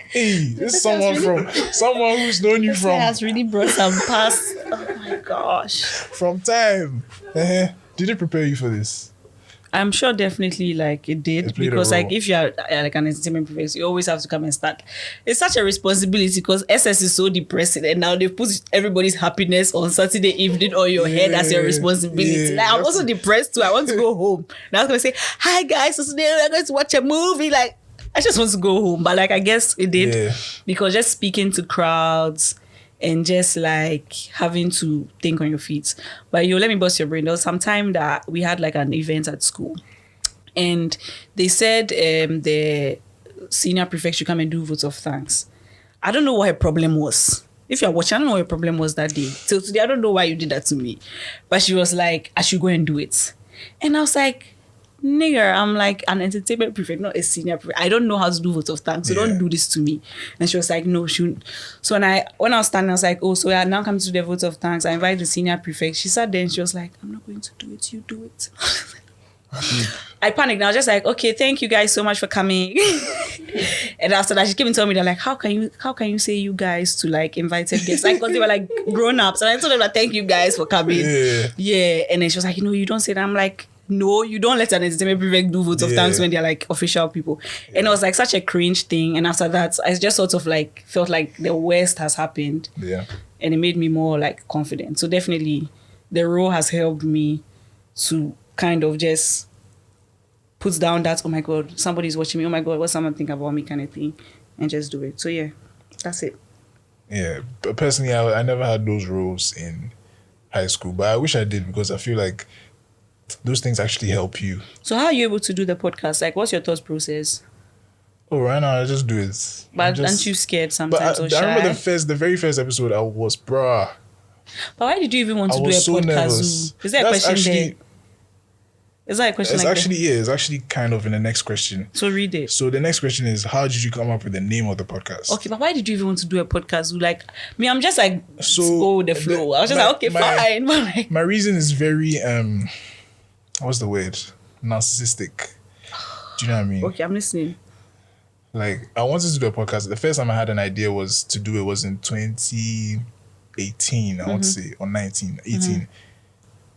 Hey, this is someone who's known you from. has really brought some past. Oh my God. gosh. From time. Did it prepare you for this? I'm sure definitely like it did, It played a because like role. if you're like an entertainment professor, you always have to come and start. It's such a responsibility because SS is so depressing, and now they put everybody's happiness on Saturday evening on your head as your Yeah, responsibility. yeah, Like I'm that's- also depressed too. I want to go home. Now I was gonna say, hi guys, so today we're going to watch a movie. Like I just want to go home, but like I guess it did Yeah. because just speaking to crowds and just like having to think on your feet. But let me bust your brain. There was some time that we had like an event at school, and they said the senior prefect should come and do votes of thanks. I don't know what her problem was. If you're watching, I don't know what her problem was that day. Till today, I don't know why you did that to me. But she was like, I should go and do it. And I was like, nigger, I'm like an entertainment prefect, not a senior prefect. I don't know how to do vote of thanks, so Yeah. don't do this to me. And she was like, no, she. So when I was standing, I was like, oh, so yeah, now come to the vote of thanks. I invite the senior prefect. She sat there and she was like, I'm not going to do it. You do it. I panicked. And I was just like, okay, thank you guys so much for coming. And after that, she came and told me that like, how can you say you guys to like invited guests? Like, because they were like grown ups, and I told them that thank you guys for coming. Yeah. Yeah. And then she was like, you don't say that. I'm like, no, you don't let an entertainment prefect do votes of Yeah. thanks when they're like official people. And it was like such a cringe thing. And after that, I just sort of like felt like the worst has happened. Yeah. And it made me more like confident. So definitely the role has helped me to kind of just put down that, oh my God, somebody's watching me. Oh my God, what's someone think about me kind of thing, and just do it. So yeah, that's it. Yeah. But personally, I never had those roles in high school, but I wish I did, because I feel like those things actually help you. So how are you able to do the podcast? Like, what's your thought process? Oh, right now I just do it. But aren't you scared But sometimes or shy? I remember the very first episode. I was, bruh. But why did you even want I to do a was so podcast? nervous. Is there a That's question actually, there? Is that a question It's like actually it's actually kind of in the next question. that? So read it. So the next question is, how did you come up with the name of the podcast? Okay, but why did you even want to do a podcast? Like, me, I'm just like, So, go with the flow. I was just like, okay, fine. But like, My reason is very what's the word? Narcissistic. Do you know what I mean? okay, I'm listening. Like, I wanted to do a podcast. The first time I had an idea was to do it was in 2018, I want to say, or 18.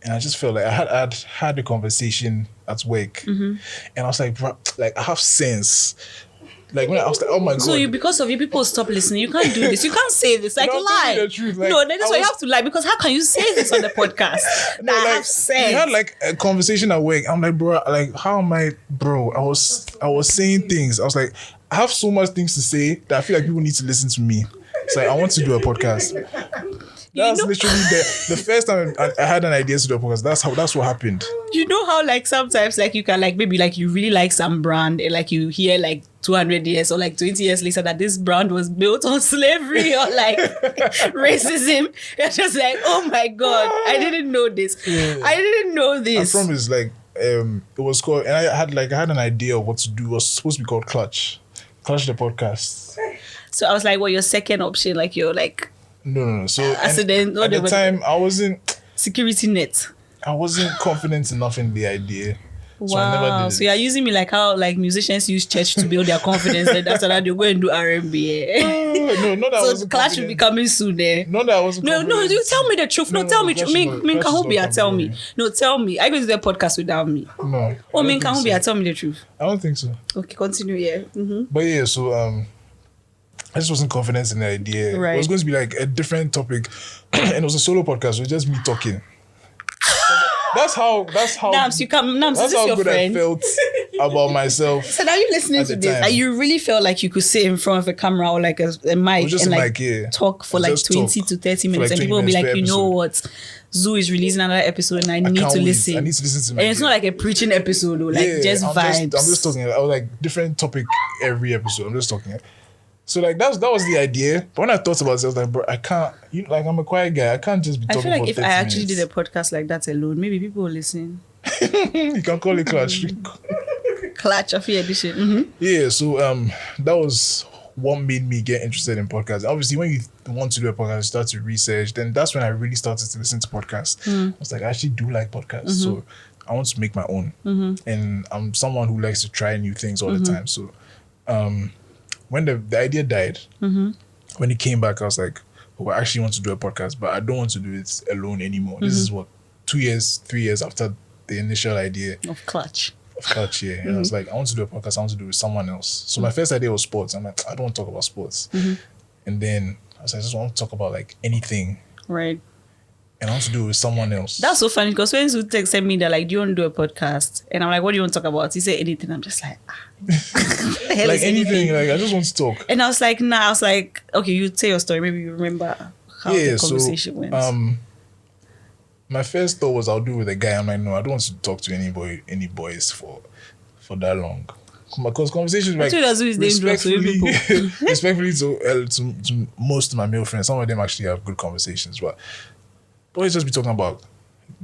And I just felt like I'd had a conversation at work, and I was like, bro, like I have sense. Like when I was like, oh my God. So because of you, people stop listening. You can't do this. You can't say this. Like, No, I'm telling you lie. the truth, like, No, that's I why you was- have to lie, because how can you say this on the podcast? No, That I like, have sense. we had like a conversation at work. I'm like, bro, like how am I, bro? I was saying things. I was like, I have so much things to say that I feel like people need to listen to me. It's like I want to do a podcast. That's literally the first time I had an idea to do a podcast. That's what happened. You know how like sometimes like you can like maybe like you really like some brand and like you hear like 200 years or like 20 years later that this brand was built on slavery or like racism. You're just like, oh my God, I didn't know this. Yeah. I didn't know I this. promise, like it was called, and I had an idea of what to do. It was supposed to be called Clutch the podcast. So I was like, well, your second option, like your like No. So Accident, at the time, I wasn't security net. confident enough in the idea. So I never Wow. did So it. you're using me like how like musicians use church to build their confidence. Then after that, they go and do R&B. No, not that I So wasn't Clash will be confident. coming soon there. Not that I wasn't No, confident. you tell me the truth. No, No, tell me. Clash is Me, not- me, Clash is not Kahubia, tell me. confident. No, tell me. I going to do a podcast without me. No. Oh, I me, don't think Kahubia, so. tell me the truth. I don't think so. Okay, continue. Yeah. Mm-hmm. But yeah, so I just wasn't confident in the idea. Right. It was going to be like a different topic, and it was a solo podcast. So it was just me talking. That's how. Nams, you come. Nams, That's is this how your good friend? I felt about myself. So now you listening At to the this, time. like you really felt like you could sit in front of a camera or like a mic just and a like mic, yeah. talk for like Just 20 talk to 30 for, minutes, like, and 20 people will be minutes like, per you know episode. what, Zoo is releasing another episode and I need can't to wait. listen. I need to listen to my And it's not like a preaching episode, though, like just I'm vibes. I'm just talking. I was like different topic every episode. I'm just talking. So like that was the idea. But when I thought about it, I was like, bro, I can't. Like I'm a quiet guy. I can't just be I talking feel like for if 30 I actually minutes. did a podcast like that alone, maybe people will listen. You can call it Clash. Clutch of edition. Mm-hmm. Yeah. So that was what made me get interested in podcasts. Obviously, when you want to do a podcast, you start to research. Then that's when I really started to listen to podcasts. I was like, I actually do like podcasts. So I want to make my own. And I'm someone who likes to try new things all the time. So when the idea died, when it came back, I was like, I actually want to do a podcast, but I don't want to do it alone anymore. This is what 3 years after the initial idea Of Clutch. of Couch, yeah. And I was like, I want to do a podcast, I want to do it with someone else. So my first idea was sports. I'm like, I don't want to talk about sports. And then I was like, I just want to talk about like anything. Right. And I want to do it with someone else. That's so funny because when Zuu texted me, they're like, do you want to do a podcast? And I'm like, what do you want to talk about? He said anything. I'm just like, the hell like is anything, like I just want to talk. And I was like, nah. I was like, okay, you tell your story. Maybe you remember how the conversation went. My first thought was I'll do it with a guy. I'm like, no, I don't want to talk to any boys for that long. Because conversations like respectfully to most of my male friends, some of them actually have good conversations, but always just be talking about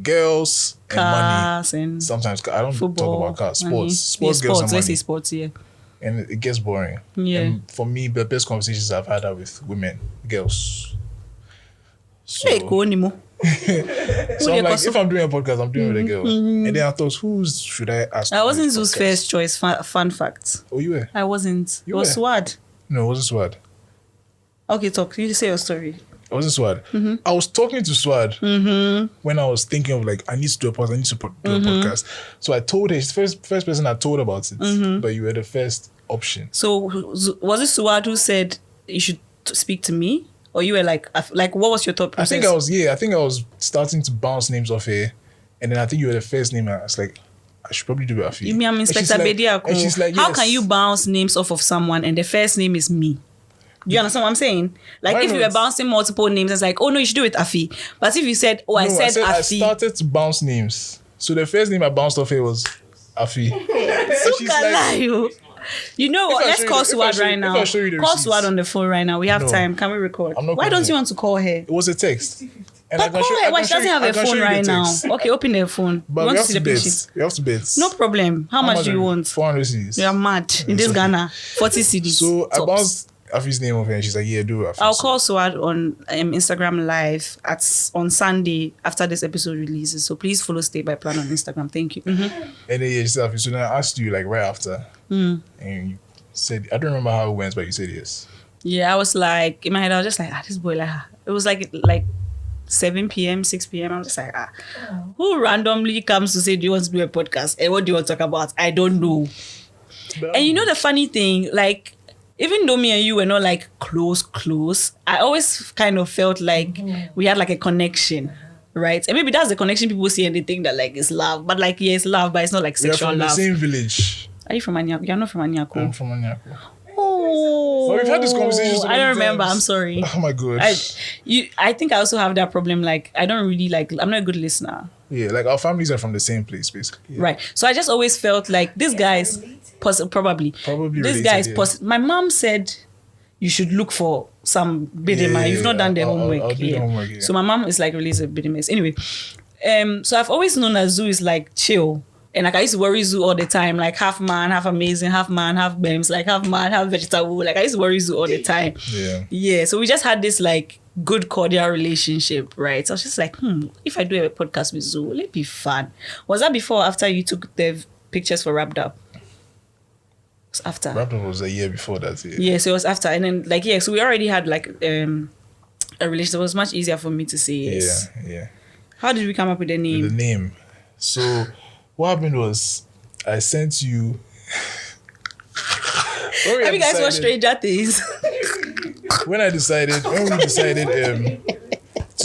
girls and Cars money. and Sometimes I don't football, talk about cars, money. sports, Yeah, girls, and let's money. say sports, yeah. And it gets boring. Yeah. And for me, the best conversations I've had are with women, girls. So, Hey, go anymore. so I'm like, if I'm doing a podcast, I'm doing it with a girl. And then I thought, who should I ask? I to wasn't do a Zoo's podcast? first choice. Fun fact. Oh, you were? I wasn't. You it was were? Swad. No, it wasn't Swad. Okay, talk. You say your story. It wasn't Swad. I was talking to Swad when I was thinking of like, I need to do a podcast, I need to do a podcast. So I told her, she's the first person I told about it, but you were the first option. So was it Swad who said you should speak to me? Or you were like what was your thought process? I think I was starting to bounce names off here, and then I think you were the first name. I was like, I should probably do it Afi. You mean I'm Inspector Bediako? And she's like, how yes. can you bounce names off of someone and the first name is me? Do you understand what I'm saying? Like Why if you not? were bouncing multiple names, it's like, oh no, you should do it Afi. But if you said, oh, I said I Afi. started to bounce names. So the first name I bounced off here was Afi. So she's like, you know what? Let's call Swad right now. If I show you the Call receipts. Swad on the phone right now. We have No. time. Can we record? I'm not Why calling don't you her. want to call her? it was a text. And But call her. Why she doesn't have a phone right now? Okay, open her phone. But You we want have to see to the bet. pictures? We have to bet. No problem. How much do you want? 400 C's. You are mad. In this Ghana, 40 CDs. So I tops. bounced Afi's name off her and she's like, yeah, do it. Afi. I'll call Swad on Instagram live on Sunday after this episode releases. So please follow Stay by Plan on Instagram. Thank you. And then yeah, she said Afi. So then I asked you like right after. And you said, I don't remember how it went, but you said yes. Yeah, I was like, in my head, I was just like, this boy, like, it was like 7 p.m., 6 p.m. I'm just like, who randomly comes to say, do you want to do a podcast? And what do you want to talk about? I don't know. And you know the funny thing, like, even though me and you were not like close, I always kind of felt like we had like a connection, right? And maybe that's the connection people see and they think that like it's love. But like, yeah, it's love, but it's not like We are sexual from the love. same village. Are you from Anyako? You're not from Anyako. I'm from Anyako. Oh, But we've had this conversation so I don't many remember. times. I'm sorry. Oh my god. I think I also have that problem. Like, I don't really like. I'm not a good listener. Yeah, like our families are from the same place, basically. Yeah. Right. So I just always felt like this guy's probably this related, guy's yeah. my mom said you should look for some bidima. You've not done the homework. I'll do the homework, yeah. So my mom is like release a bidimas. Anyway, so I've always known that Zuu is like chill. And like I used to worry Zuu all the time, like half man, half amazing, half man, half bems, like half man, half vegetable. Like I used to worry Zuu all the time. Yeah. Yeah. So we just had this like good cordial relationship, right? So I was just like, if I do a podcast with Zuu, will it be fun? Was that before or after you took the pictures for Wrapped Up? It was after. Wrapped Up was a year before that. Yeah. Yeah, so it was after. And then like, yeah, so we already had like a relationship. It was much easier for me to say yes. Yeah. How did we come up with the name? The name. So what happened was I sent you. Have you guys watched Stranger Things? When we decided to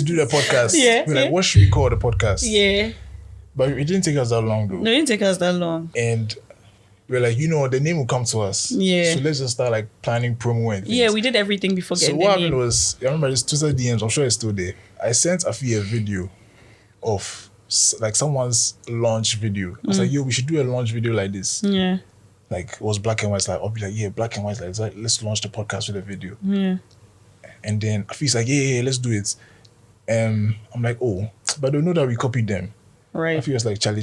do the podcast, Yeah, we're like, yeah. what should we call the podcast? Yeah. But it didn't take us that long though. No, it didn't take us that long. And we're like, the name will come to us. Yeah. So let's just start like planning promo and things. Yeah, we did everything before So getting what the happened name. was, I remember this Twitter DMs, I'm sure it's still there. I sent Afi a video of like someone's launch video. I was like, yo, we should do a launch video like this. Yeah. Like it was black and white. Like I'll be like, yeah, black and white. Like let's launch the podcast with a video. Yeah. And then Afi's like, yeah, let's do it. I'm like, oh, but they know that we copied them. Right. Afi was like, Charlie,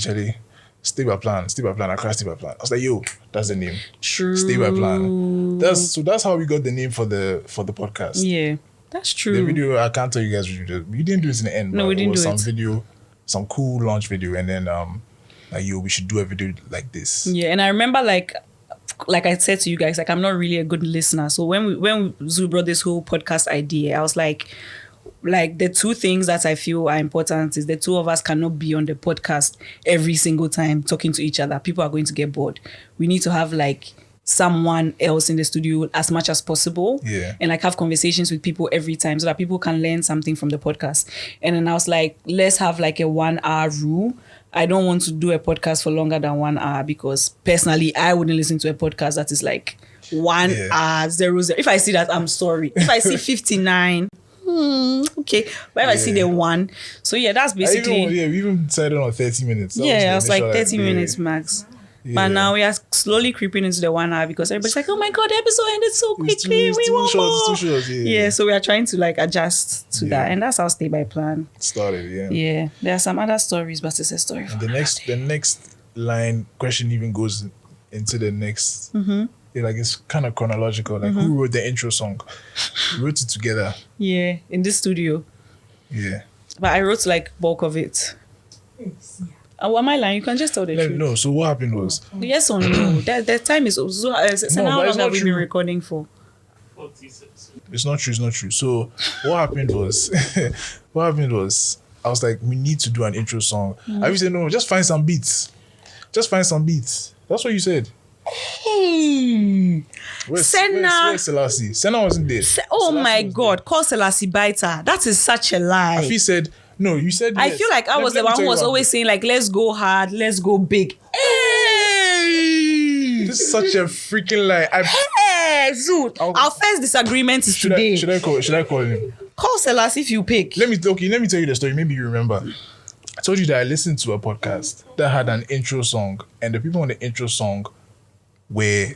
stay by plan, I crashed stay by plan. I was like, yo, that's the name. True. Stay by plan. That's how we got the name for the podcast. Yeah. That's true. The video, I can't tell you guys, we didn't do it in the end. No, but we didn't it was do some it. video, some cool launch video, and then like, yo, we should do a video like this. Yeah, and I remember like like I said to you guys, like I'm not really a good listener. So when Zuu brought this whole podcast idea, I was like the two things that I feel are important is the two of us cannot be on the podcast every single time talking to each other. People are going to get bored. We need to have like someone else in the studio as much as possible, and like have conversations with people every time so that people can learn something from the podcast. And then I was like, let's have like a 1 hour rule. I don't want to do a podcast for longer than 1 hour because personally I wouldn't listen to a podcast that is like 1 hour 00. If I see that, I'm sorry. If I see 59, okay, but if I see the 1, so yeah, that's basically we even decided on 30 minutes. I was like 30 minutes max. But now we are slowly creeping into the 1 hour because everybody's like, oh my God, the episode ended so quickly. We want more. It's too short, so we are trying to like adjust to that. And that's how Stay by Plan started, Yeah. There are some other stories, but it's a story. And the next line question even goes into the next. Like it's kind of chronological. Like who wrote the intro song? We wrote it together. Yeah, in this studio. Yeah. But I wrote like bulk of it. What am I lying? You can just tell the truth. No, so what happened was... Yes or no? The time is... So how long have we been recording for? 46. It's not true. So what happened was... I was like, we need to do an intro song. I said, no, just find some beats. That's what you said. Where's Selassie? Senna wasn't there. My God. Call Selassie Baita. That is such a lie. Afi said... No, you said yes. I feel like I was the one who was always saying like, let's go hard, let's go big. Hey! This is such a freaking lie. Hey, Zuu. Our first disagreement is today. Should I call him? Call Selassie if you pick. Let me tell you the story. Maybe you remember. I told you that I listened to a podcast that had an intro song, and the people on the intro song were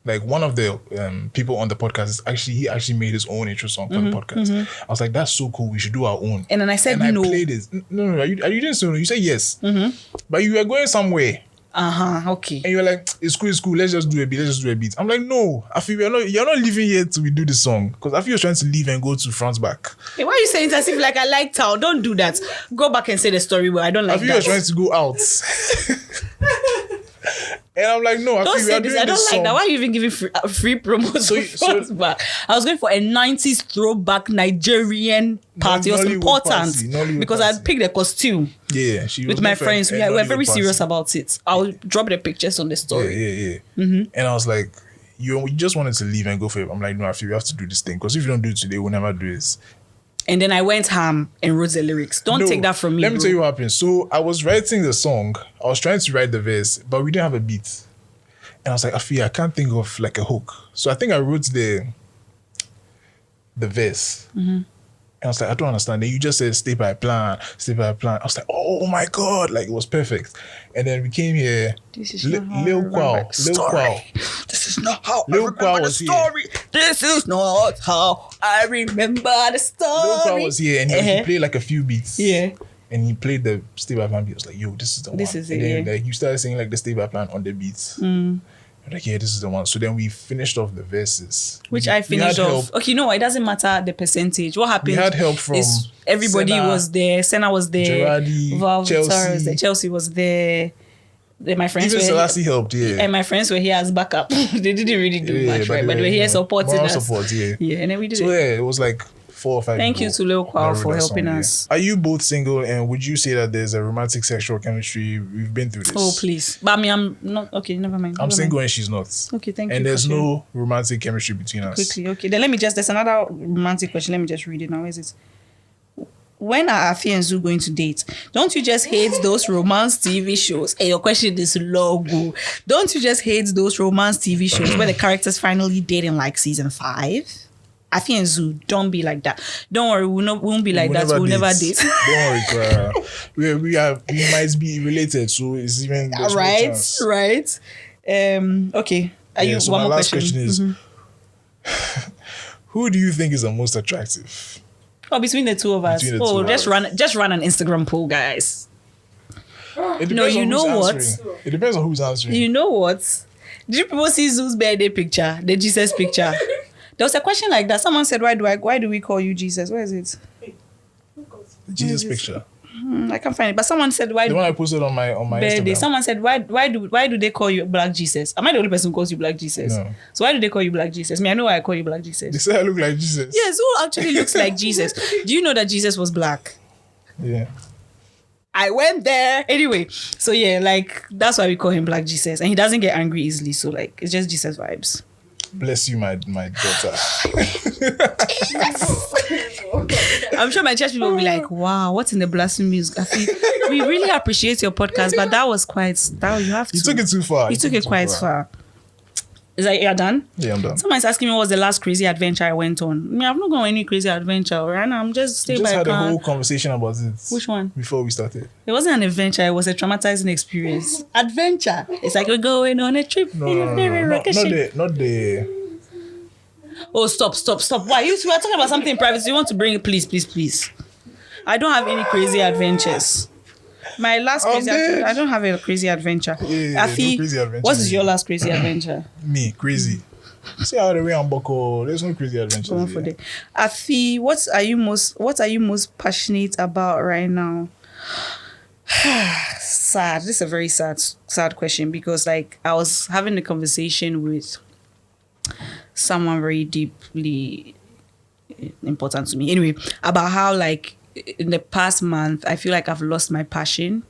like one of the people on the podcast he actually made his own intro song for the podcast. I was like, that's so cool. We should do our own. And then I said no. I played it. No. You didn't say no. You said yes. But you were going somewhere. Okay. And you were like, it's cool. Let's just do a beat. I'm like, no. Afi, you're not leaving here till we do the song. Because Afi was trying to leave and go to front back. Hey, why are you saying it as if like I liked how? Don't do that. Go back and say the story where I don't like Afi that. was trying to go out. And I'm like, no, don't say this. I don't like that. Why are you even giving free promos for back? I was going for a 90s throwback Nigerian party. It was important because I picked a costume. Yeah, with my friends. We were very serious about it. I'll drop the pictures on the story. Yeah. And I was like, you just wanted to leave and go for it. I'm like, no, I feel we have to do this thing because if you don't do it today, we'll never do this. And then I went ham and wrote the lyrics. Don't take that from me. Let me tell you what happened. So I was writing the song. I was trying to write the verse, but we didn't have a beat. And I was like, I can't think of like a hook. So I think I wrote the verse. And I was like, I don't understand. Then you just said, stay by plan. I was like, oh my God. Like, it was perfect. And then we came here. This is not how Lil Kwaw. This is not how I remember the story. This is not how I remember the story. Lil Kwaw was here and he played like a few beats. Yeah. And he played the Stay by Plan beat. I was like, yo, this is the one. This is and it, then, like, you started saying like the Stay by Plan on the beats. I'm like, yeah, this is the one. So then we finished off the verses. Which I finished off. Okay, no, it doesn't matter the percentage. What happened? We had help from everybody Senna, was there. Senna was there. Gerardi, Chelsea. Chelsea was there. Then my friends even Selassie helped, and my friends were here as backup. They didn't really do much, right? But they were here supporting us. Support, yeah, and then we did it. So yeah, it was like 4 or 5 Thank you to Lil Kwaw for helping us. Are you both single, and would you say that there's a romantic sexual chemistry? We've been through this. Oh, please. But I mean, I'm not... Okay, never mind. I'm single and she's not. Okay, thank you. And there's no romantic chemistry between us. Quickly, okay. Then there's another romantic question. Let me just read it now. Where is it? When are Afi and Zuu going to date? Don't you just hate those romance TV shows? Hey, your question is logo. Don't you just hate those romance TV shows where the characters finally date in like season 5? Afi and Zuu, don't be like that. Don't worry, we won't be like that. We'll never date. Don't worry, we might be related, so it's even right. Okay. So one more question is, who do you think is the most attractive? Oh, between the two of us. Just run an Instagram poll, guys. No, you know what? It depends on who's answering. You know what? Did you people see Zoo's birthday picture? The Jesus picture? There was a question like that. Someone said, why do we call you Jesus? Where is it? The Jesus picture. I can't find it. But someone said, why The one I posted on my birthday? Instagram. Someone said, why do they call you Black Jesus? Am I the only person who calls you Black Jesus? No. So why do they call you Black Jesus? I know why I call you Black Jesus. They say I look like Jesus. Yes, who actually looks like Jesus? Do you know that Jesus was black? Yeah. I went there. Anyway, so yeah, like that's why we call him Black Jesus. And he doesn't get angry easily. So like it's just Jesus vibes. Bless you, my daughter. I'm sure my church people will be like, wow, what's in the blasphemy? We really appreciate your podcast, but that was you have to. You took it too far. You took it quite far. Is that you're done? Yeah, I'm done. Someone's asking me what was the last crazy adventure I went on. I mean, I've not gone on any crazy adventure, right now I'm just staying We by just had a plan. whole conversation about it. Which one? Before we started. It wasn't an adventure, it was a traumatizing experience. Adventure. It's like we're going on a trip. No. Not the. Oh, stop. Why? We are talking about something private. So you want to bring it, please. I don't have any crazy adventures. My last crazy adventure, I don't have a crazy adventure. Yeah, Afi, no crazy adventure. what is your last crazy adventure? Me, crazy. See how the way I'm buckle. There's no crazy adventures. Come on for the Afi, what are you most passionate about right now? Sad. This is a very sad question because like I was having a conversation with someone very deeply important to me. Anyway, about how like in the past month, I feel like I've lost my passion.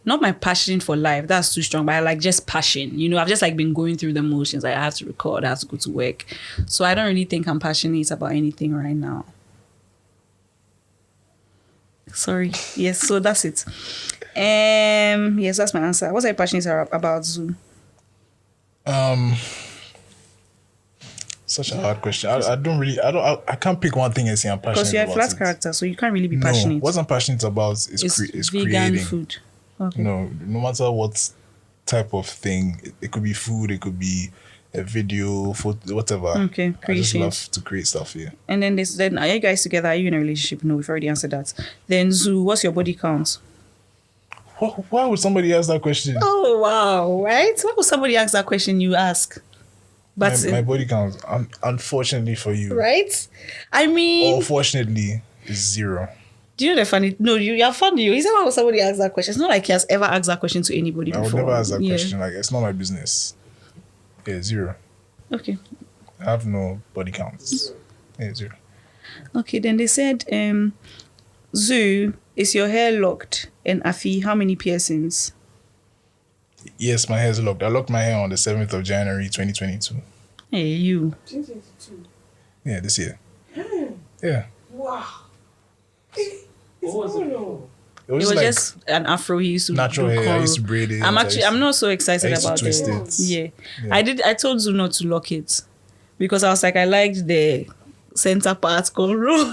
Not my passion for life, that's too strong, but I like just passion. You know, I've just like been going through the motions. Like I have to record, I have to go to work. So I don't really think I'm passionate about anything right now. Sorry. Yes, so that's it. Yes, that's my answer. What are you passionate about, Zuu? Such a hard question. I can't pick one thing and say I'm passionate about. Because you're a flat it. character, so you can't really be No, passionate. what I'm passionate about is vegan creating. food. Okay. No matter what type of thing, it could be food, it could be a video, photo, whatever. Okay, I just creation. love to create stuff here. And then are you guys together? Are you in a relationship? No, we've already answered that. Then Zuu, what's your body count? Why would somebody ask that question? Oh wow, right? Why would somebody ask that question? You ask, but My body count, unfortunately for you, right? I mean, or fortunately, is 0. do you know the funny? No, you're funny. He said, why would somebody ask that question? It's not like he has ever asked that question to anybody I before. would never ask that Yeah. question. Like, it's not my business. Yeah, 0. Okay. I have no body counts. Yeah, 0. Okay, then they said, Zuu, is your hair locked? And Afi, how many piercings? Yes, my hair is locked. I locked my hair on the 7th of January, 2022. Hey, you. 2022. Yeah, this year. Yeah. Wow. It was It was like just an afro he used to natural do hair. I corn. used to braid it. I'm not so I excited used to about twist it. it. Yeah. Yeah. I told Zuu not to lock it because I was like, I liked the center part roll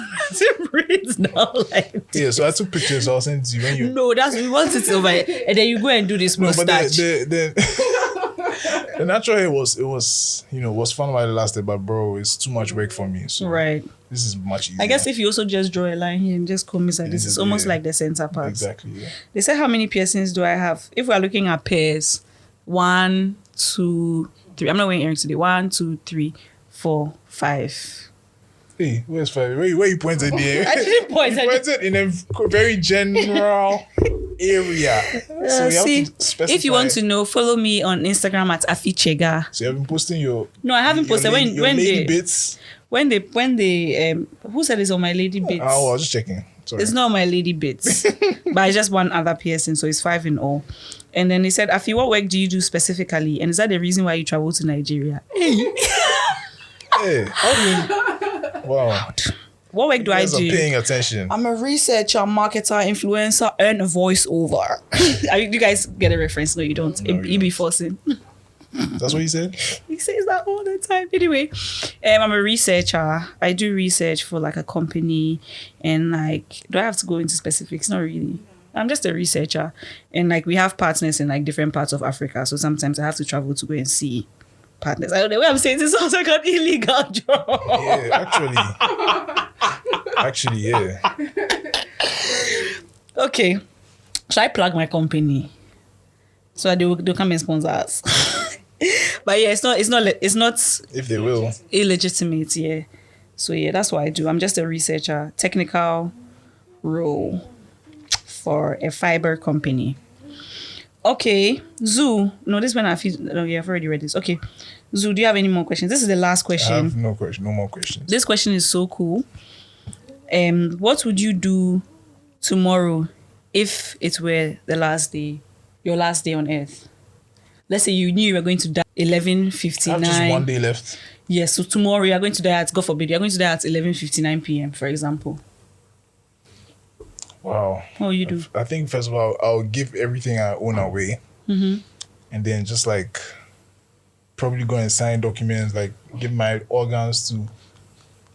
braids now. Like Yeah, so I took pictures. I'll send to you when you. no, we want it over here. And then you go and do this No, but mustache. the natural hair was fun while it lasted, but bro, it's too much work for me. So Right. this is much easier. I guess if you also just draw a line here and just comb it like this, it's almost Yeah. like the center part. Exactly. Yeah. They said, how many piercings do I have? If we're looking at pairs, 1, 2, 3. I'm not wearing earrings today. 1, 2, 3, 4, 5. Hey, where's 5? Where you pointed there? I didn't point. You pointed in a very general area. So you have See, to specify. if you want to know, follow me on Instagram at Afi Chega. So you have been posting your. No, I haven't your posted. lady, your When lady they bits. when they who said it's on my lady bits? Oh, I was just checking. Sorry. It's not on my lady bits, but it's just one other piercing, so it's 5 in all. And then they said, Afi, what work do you do specifically? And is that the reason why you travel to Nigeria? Hey, how do you? Wow. What work do I You guys are do? paying attention. I'm a researcher, marketer, influencer, and a voiceover. You guys get a reference? No, you don't. No, you Be don't. forcing. That's what you said? He says that all the time. Anyway, I'm a researcher. I do research for like a company, and like, do I have to go into specifics? Not really. I'm just a researcher, and like we have partners in like different parts of Africa. So sometimes I have to travel to go and see partners. I don't know why I'm saying this sounds like an illegal job. Yeah, actually, yeah. Okay, should I plug my company so that they'll come and sponsor us? But yeah, it's not If they will. illegitimate. Yeah, so yeah, that's what I do. I'm just a researcher, technical role. for a fiber company. Okay, Zoo. No, this one I've already read this. Okay, Zoo, do you have any more questions? This is the last I question. have no more questions. This question is so cool. What would you do tomorrow if it were the last day, your last day on earth? Let's say you knew you were going to die 11:59. I have just one day left. Yes, so tomorrow you are going to die at, God forbid, you are going to die at 11:59 p.m., for example. Wow. What will you do? I think first of all, I'll give everything I own away. Mm-hmm. And then just like probably go and sign documents, like give my organs to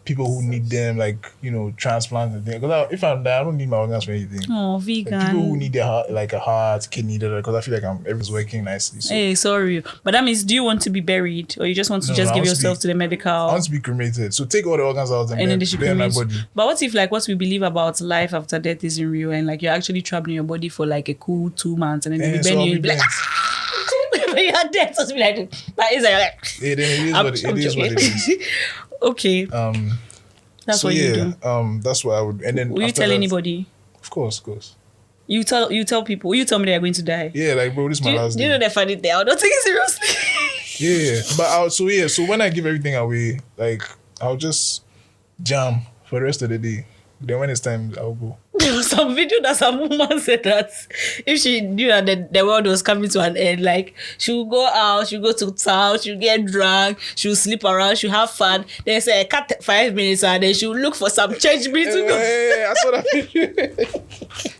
people who need them, like, you know, transplants and things. Because if I'm there, I don't need my organs for anything. Oh, Like vegan. people who need their heart, like a heart, kidney, because I feel like everything's working nicely. So. Hey, sorry. But that means, do you want to be buried? Or you just want to No, just I give want to yourself be- to the medical? I want to be cremated. So take all the organs out And then they should bury my cremate. body. But what if like what we believe about life after death isn't real and like you're actually trapped in your body for like a cool 2 months and then they So burn I'll you be and be like, burnt. when you're dead, so to be like, that is like, Yeah, then it is what it is. Okay, that's So what you yeah, do. that's what I would. And then Will you after tell that- anybody? Of course. You tell people. Will you tell me they're going to die? Yeah, like bro, this is my last Do you know day. the funny thing? I don't take it seriously. Yeah, but so when I give everything away, like I'll just jam for the rest of the day. Then when it's time, I'll go. There was some video that some woman said that if she knew that the world was coming to an end, like she'll go out, she'll go to town, she'll get drunk, she'll sleep around, she'll have fun. Then say cut 5 minutes and then she'll look for some church meeting to go. Yeah, I saw that video.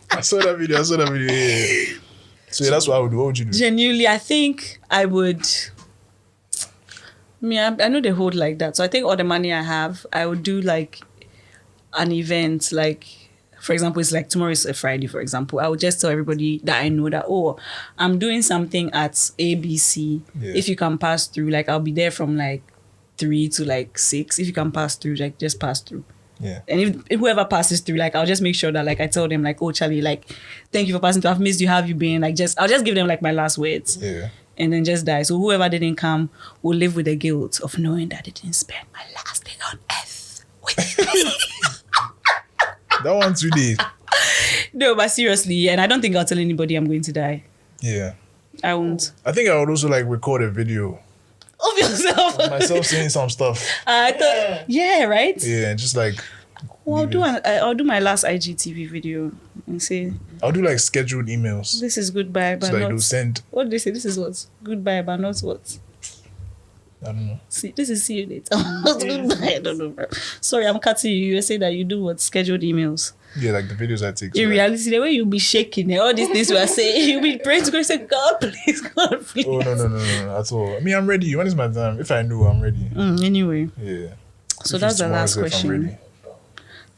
I saw that video. Yeah. So yeah, that's what I would do. What would you do? Genuinely, I think I would. I know they hold like that. So I think all the money I have, I would do like an event. Like, for example, it's like tomorrow is a Friday, for example. I would just tell everybody that I know that, oh, I'm doing something at ABC. Yeah. If you can pass through, like I'll be there from like 3 to like 6. If you can pass through, like just pass through. Yeah. And if whoever passes through, like I'll just make sure that like I tell them like, oh Charlie, like thank you for passing through. I've missed you. How have you been? Like I'll just give them like my last words. Yeah. And then just die. So whoever didn't come will live with the guilt of knowing that they didn't spend my last day on earth with me. That one today. No, but seriously, and I don't think I'll tell anybody I'm going to die. Yeah. I won't. I think I would also like record a video Of yourself. of myself saying some stuff. I thought, yeah, right? Yeah, and just like Well, I'll do my last IGTV video and say, I'll do like scheduled emails. this is goodbye, but So like not... they'll send. What did they say? This is what? Goodbye, but not what? I don't know. See, this is see you later. Not goodbye. I don't know, bro. Sorry, I'm cutting you. You say that you do what? Scheduled emails. Yeah, like the videos I take. So In like, reality, the way you'll be shaking and all these things you are saying, you'll be praying to God and say, God, please, God, please. oh no, at all. I mean, I'm ready. When is my time? If I know, I'm ready. Anyway, Yeah. so If that's it's the tomorrow, last if I'm question. ready.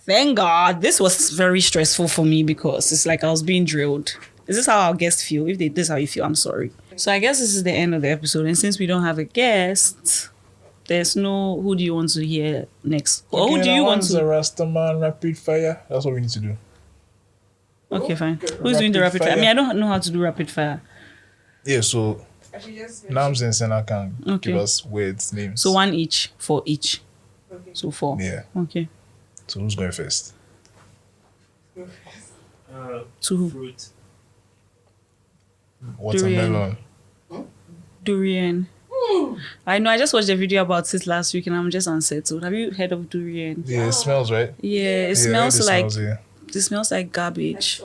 Thank God. This was very stressful for me because it's like I was being drilled. Is this how our guests feel? If this is how you feel, I'm sorry. So I guess this is the end of the episode. And since we don't have a guest, there's no who do you want to hear next? Or who do you want The to? Rastaman rapid fire. That's what we need to do. Okay, fine. Who's doing the rapid fire? I mean, I don't know how to do rapid fire. Yeah, so Nams and Senna can Okay. give us words, names. So 1 each for each. So 4. Yeah. Okay. So who's going first? To who? Fruit. Watermelon. Durian. I know. I just watched a video about it last week and I'm just unsettled. Have you heard of durian? Yeah, it smells right. Yeah, it Yeah, smells like yeah. it smells like garbage.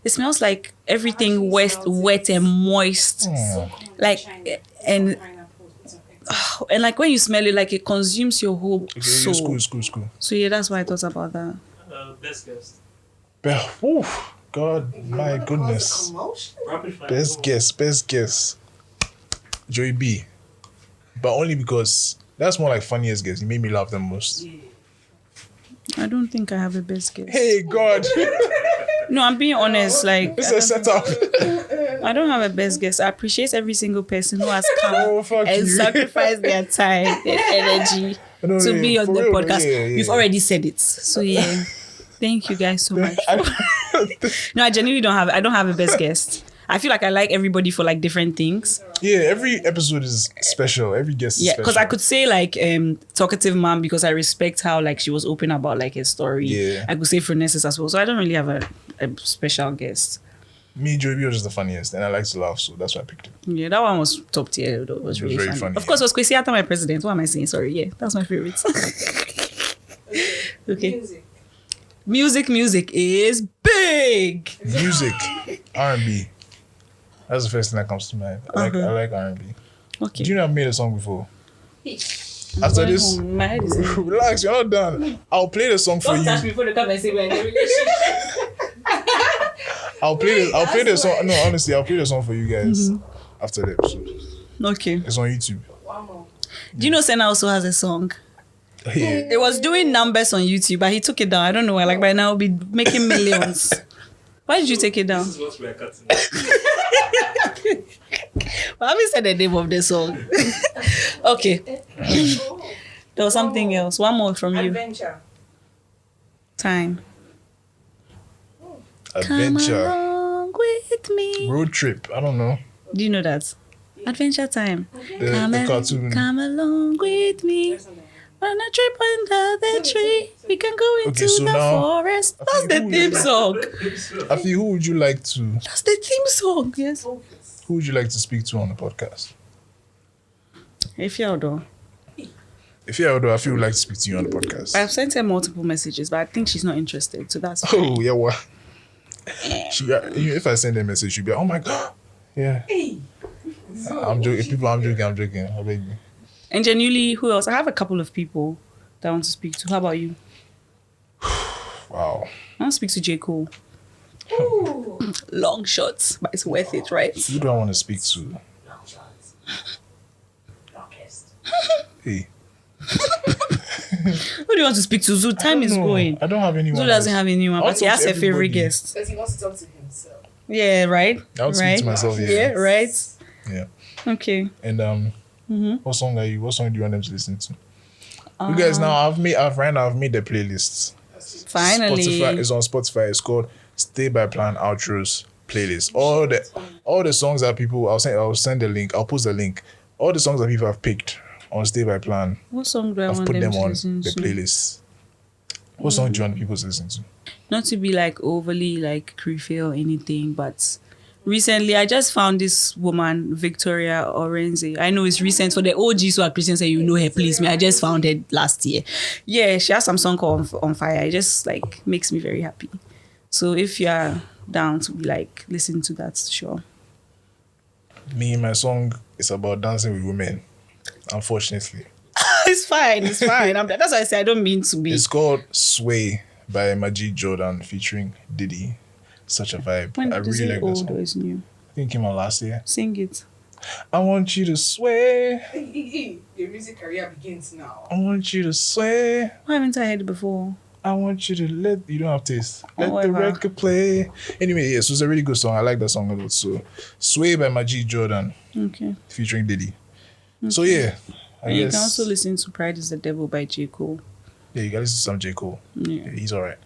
It smells like everything wet and moist. Like and like when you smell it, like it consumes your whole Okay, soul. it's cool. So yeah, that's why I thought about that. Best guest. Oof, God, my goodness. Rapid fire. Best guess. Joey B. But only because that's more like funniest guess. He made me laugh the most. I don't think I have a best guess. Hey, God. No, I'm being honest. Like It's a setup. I don't have a best guess. I appreciate every single person who has come Oh, fuck and you. sacrificed their time, their energy No, to yeah, be on for the real, podcast. yeah. You've already said it. So yeah. Thank you guys so much. No, I genuinely don't have a best guest. I feel like I like everybody for like different things. Yeah, every episode is special. Every guest is Yeah, special. because I could say like talkative mom because I respect how like she was open about like her story. Yeah. I could say Phronesis as well. So I don't really have a special guest. Me, Joey was just the funniest, and I like to laugh, so that's why I picked it. Yeah, that one was top tier. Though. It was really very funny. funny, Of course, it was Kwesi Arthur, my president. What am I saying? Sorry. Yeah, that's my favorite. Okay. Music is big. Music, R&B. That's the first thing that comes to mind. I like R&B. Okay. Do you know I've made a song before? After this, My head is in. relax, you're not done. I'll play the song for Don't you. touch me before they come and say we're in a relationship. I'll play the song. No, honestly, I'll play the song for you guys after the episode. Okay. It's on YouTube. Do you know Senna also has a song? Yeah. It was doing numbers on YouTube, but he took it down. I don't know why. Like by now, it'll be making millions. Why did you take it down? This is what we are cutting. I haven't said the name of the song. Okay. There was something else. One more from you. Adventure. Time. Come Adventure. along with me. Road trip. I don't know. Do you know that? Adventure Time. The cartoon. Come along with me. On a trip under the tree. We can go into so the now- forest. That's the theme song. Afi, who would you like to That's the theme song. Yes. who would you like to speak to on the podcast? If you're though. If you're Afi would like to speak to you on the podcast. I've sent her multiple messages, but I think she's not interested. So that's Oh yeah, what? If I send a message, she'll be like, oh my god. Yeah. I'm joking. People, I'm joking. I beg you. And genuinely, who else? I have a couple of people that I want to speak to. How about you? Wow. I want to speak to J. Cole. Long shots, but it's worth it, right? Who do I want to speak to? Hey. Who do you want to speak to? Zuu, time is No, going. I don't have anyone. Zuu doesn't else. have anyone, I'll but he talk has to a favorite everybody. guest. Because he wants to talk to himself. Yeah, right? I would speak right? to myself, yeah. Yeah, right? Yeah. Okay. And what song do you want them to listen to? You guys, now I've made the playlist. Finally. Spotify is on Spotify. It's called Stay by Plan Outros playlist. All the songs that people I'll send the link. I'll post the link. All the songs that people have picked on Stay by Plan, What song do I I've want put them them to on listen the to? playlist. What song do you want people to listen to? Not to be like overly like creepy or anything, but recently I just found this woman, Victoria Orenze. I know it's recent for the OGs who are Christians and you know her, please me. I just found her last year. Yeah, she has some song called On Fire. It just like makes me very happy. So if you're down to be like listen to that, sure. Me, my song is about dancing with women. Unfortunately, It's fine. That's why I say I don't mean to be. it's called Sway by Majid Jordan featuring Diddy. Such a vibe. When I is really it like that old or song. is new? I think it came out last year. Sing it. I want you to sway. Your music career begins now. I want you to sway. Why haven't I heard it before? I want you to you don't have taste. Let the Whatever. record play. Anyway, yes, it was a really good song. I like that song a lot. So, Sway by Majid Jordan Okay. featuring Diddy. So, yeah. I And you guess, can also listen to Pride is the Devil by J. Cole. yeah, you got to listen to some J. Cole. Yeah. Yeah, he's all right.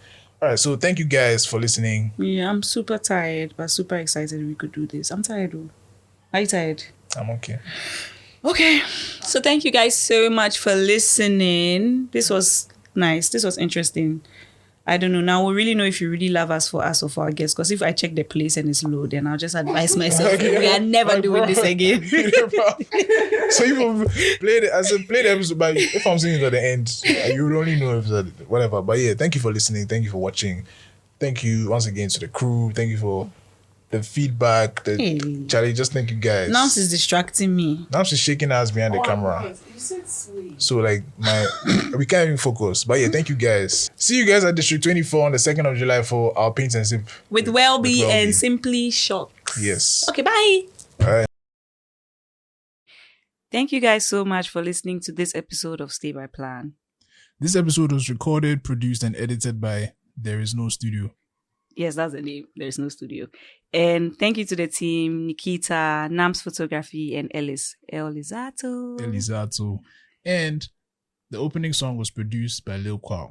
All right, so thank you guys for listening. Yeah, I'm super tired, but super excited we could do this. I'm tired though. Are you tired? I'm okay. Okay. So thank you guys so much for listening. This was nice. This was interesting. I don't know. Now we'll really know if you really love us or for our guests. Because if I check the place and it's low, then I'll just advise myself we are never Like, doing bro. this again. So you play the episode, but if I'm saying it at the end, you would only know if whatever. But yeah, thank you for listening. Thank you for watching. Thank you once again to the crew. Thank you for the feedback. Hey. Charlie, just thank you guys. Nams is distracting me. Now she's shaking her ass behind the camera. You said sweet. So like we can't even focus. But yeah, thank you guys. See you guys at District 24 on the 2nd of July for our paint and sip. With Welby Welby. and Simply Shocks. Yes. Okay, bye. Bye. Thank you guys so much for listening to this episode of Stay by Plan. This episode was recorded, produced, and edited by There Is No Studio. Yes, that's the name. There's no studio. And thank you to the team, Nikita, Nams Photography, and Elizato. Elizato. And the opening song was produced by Lil Kwaw.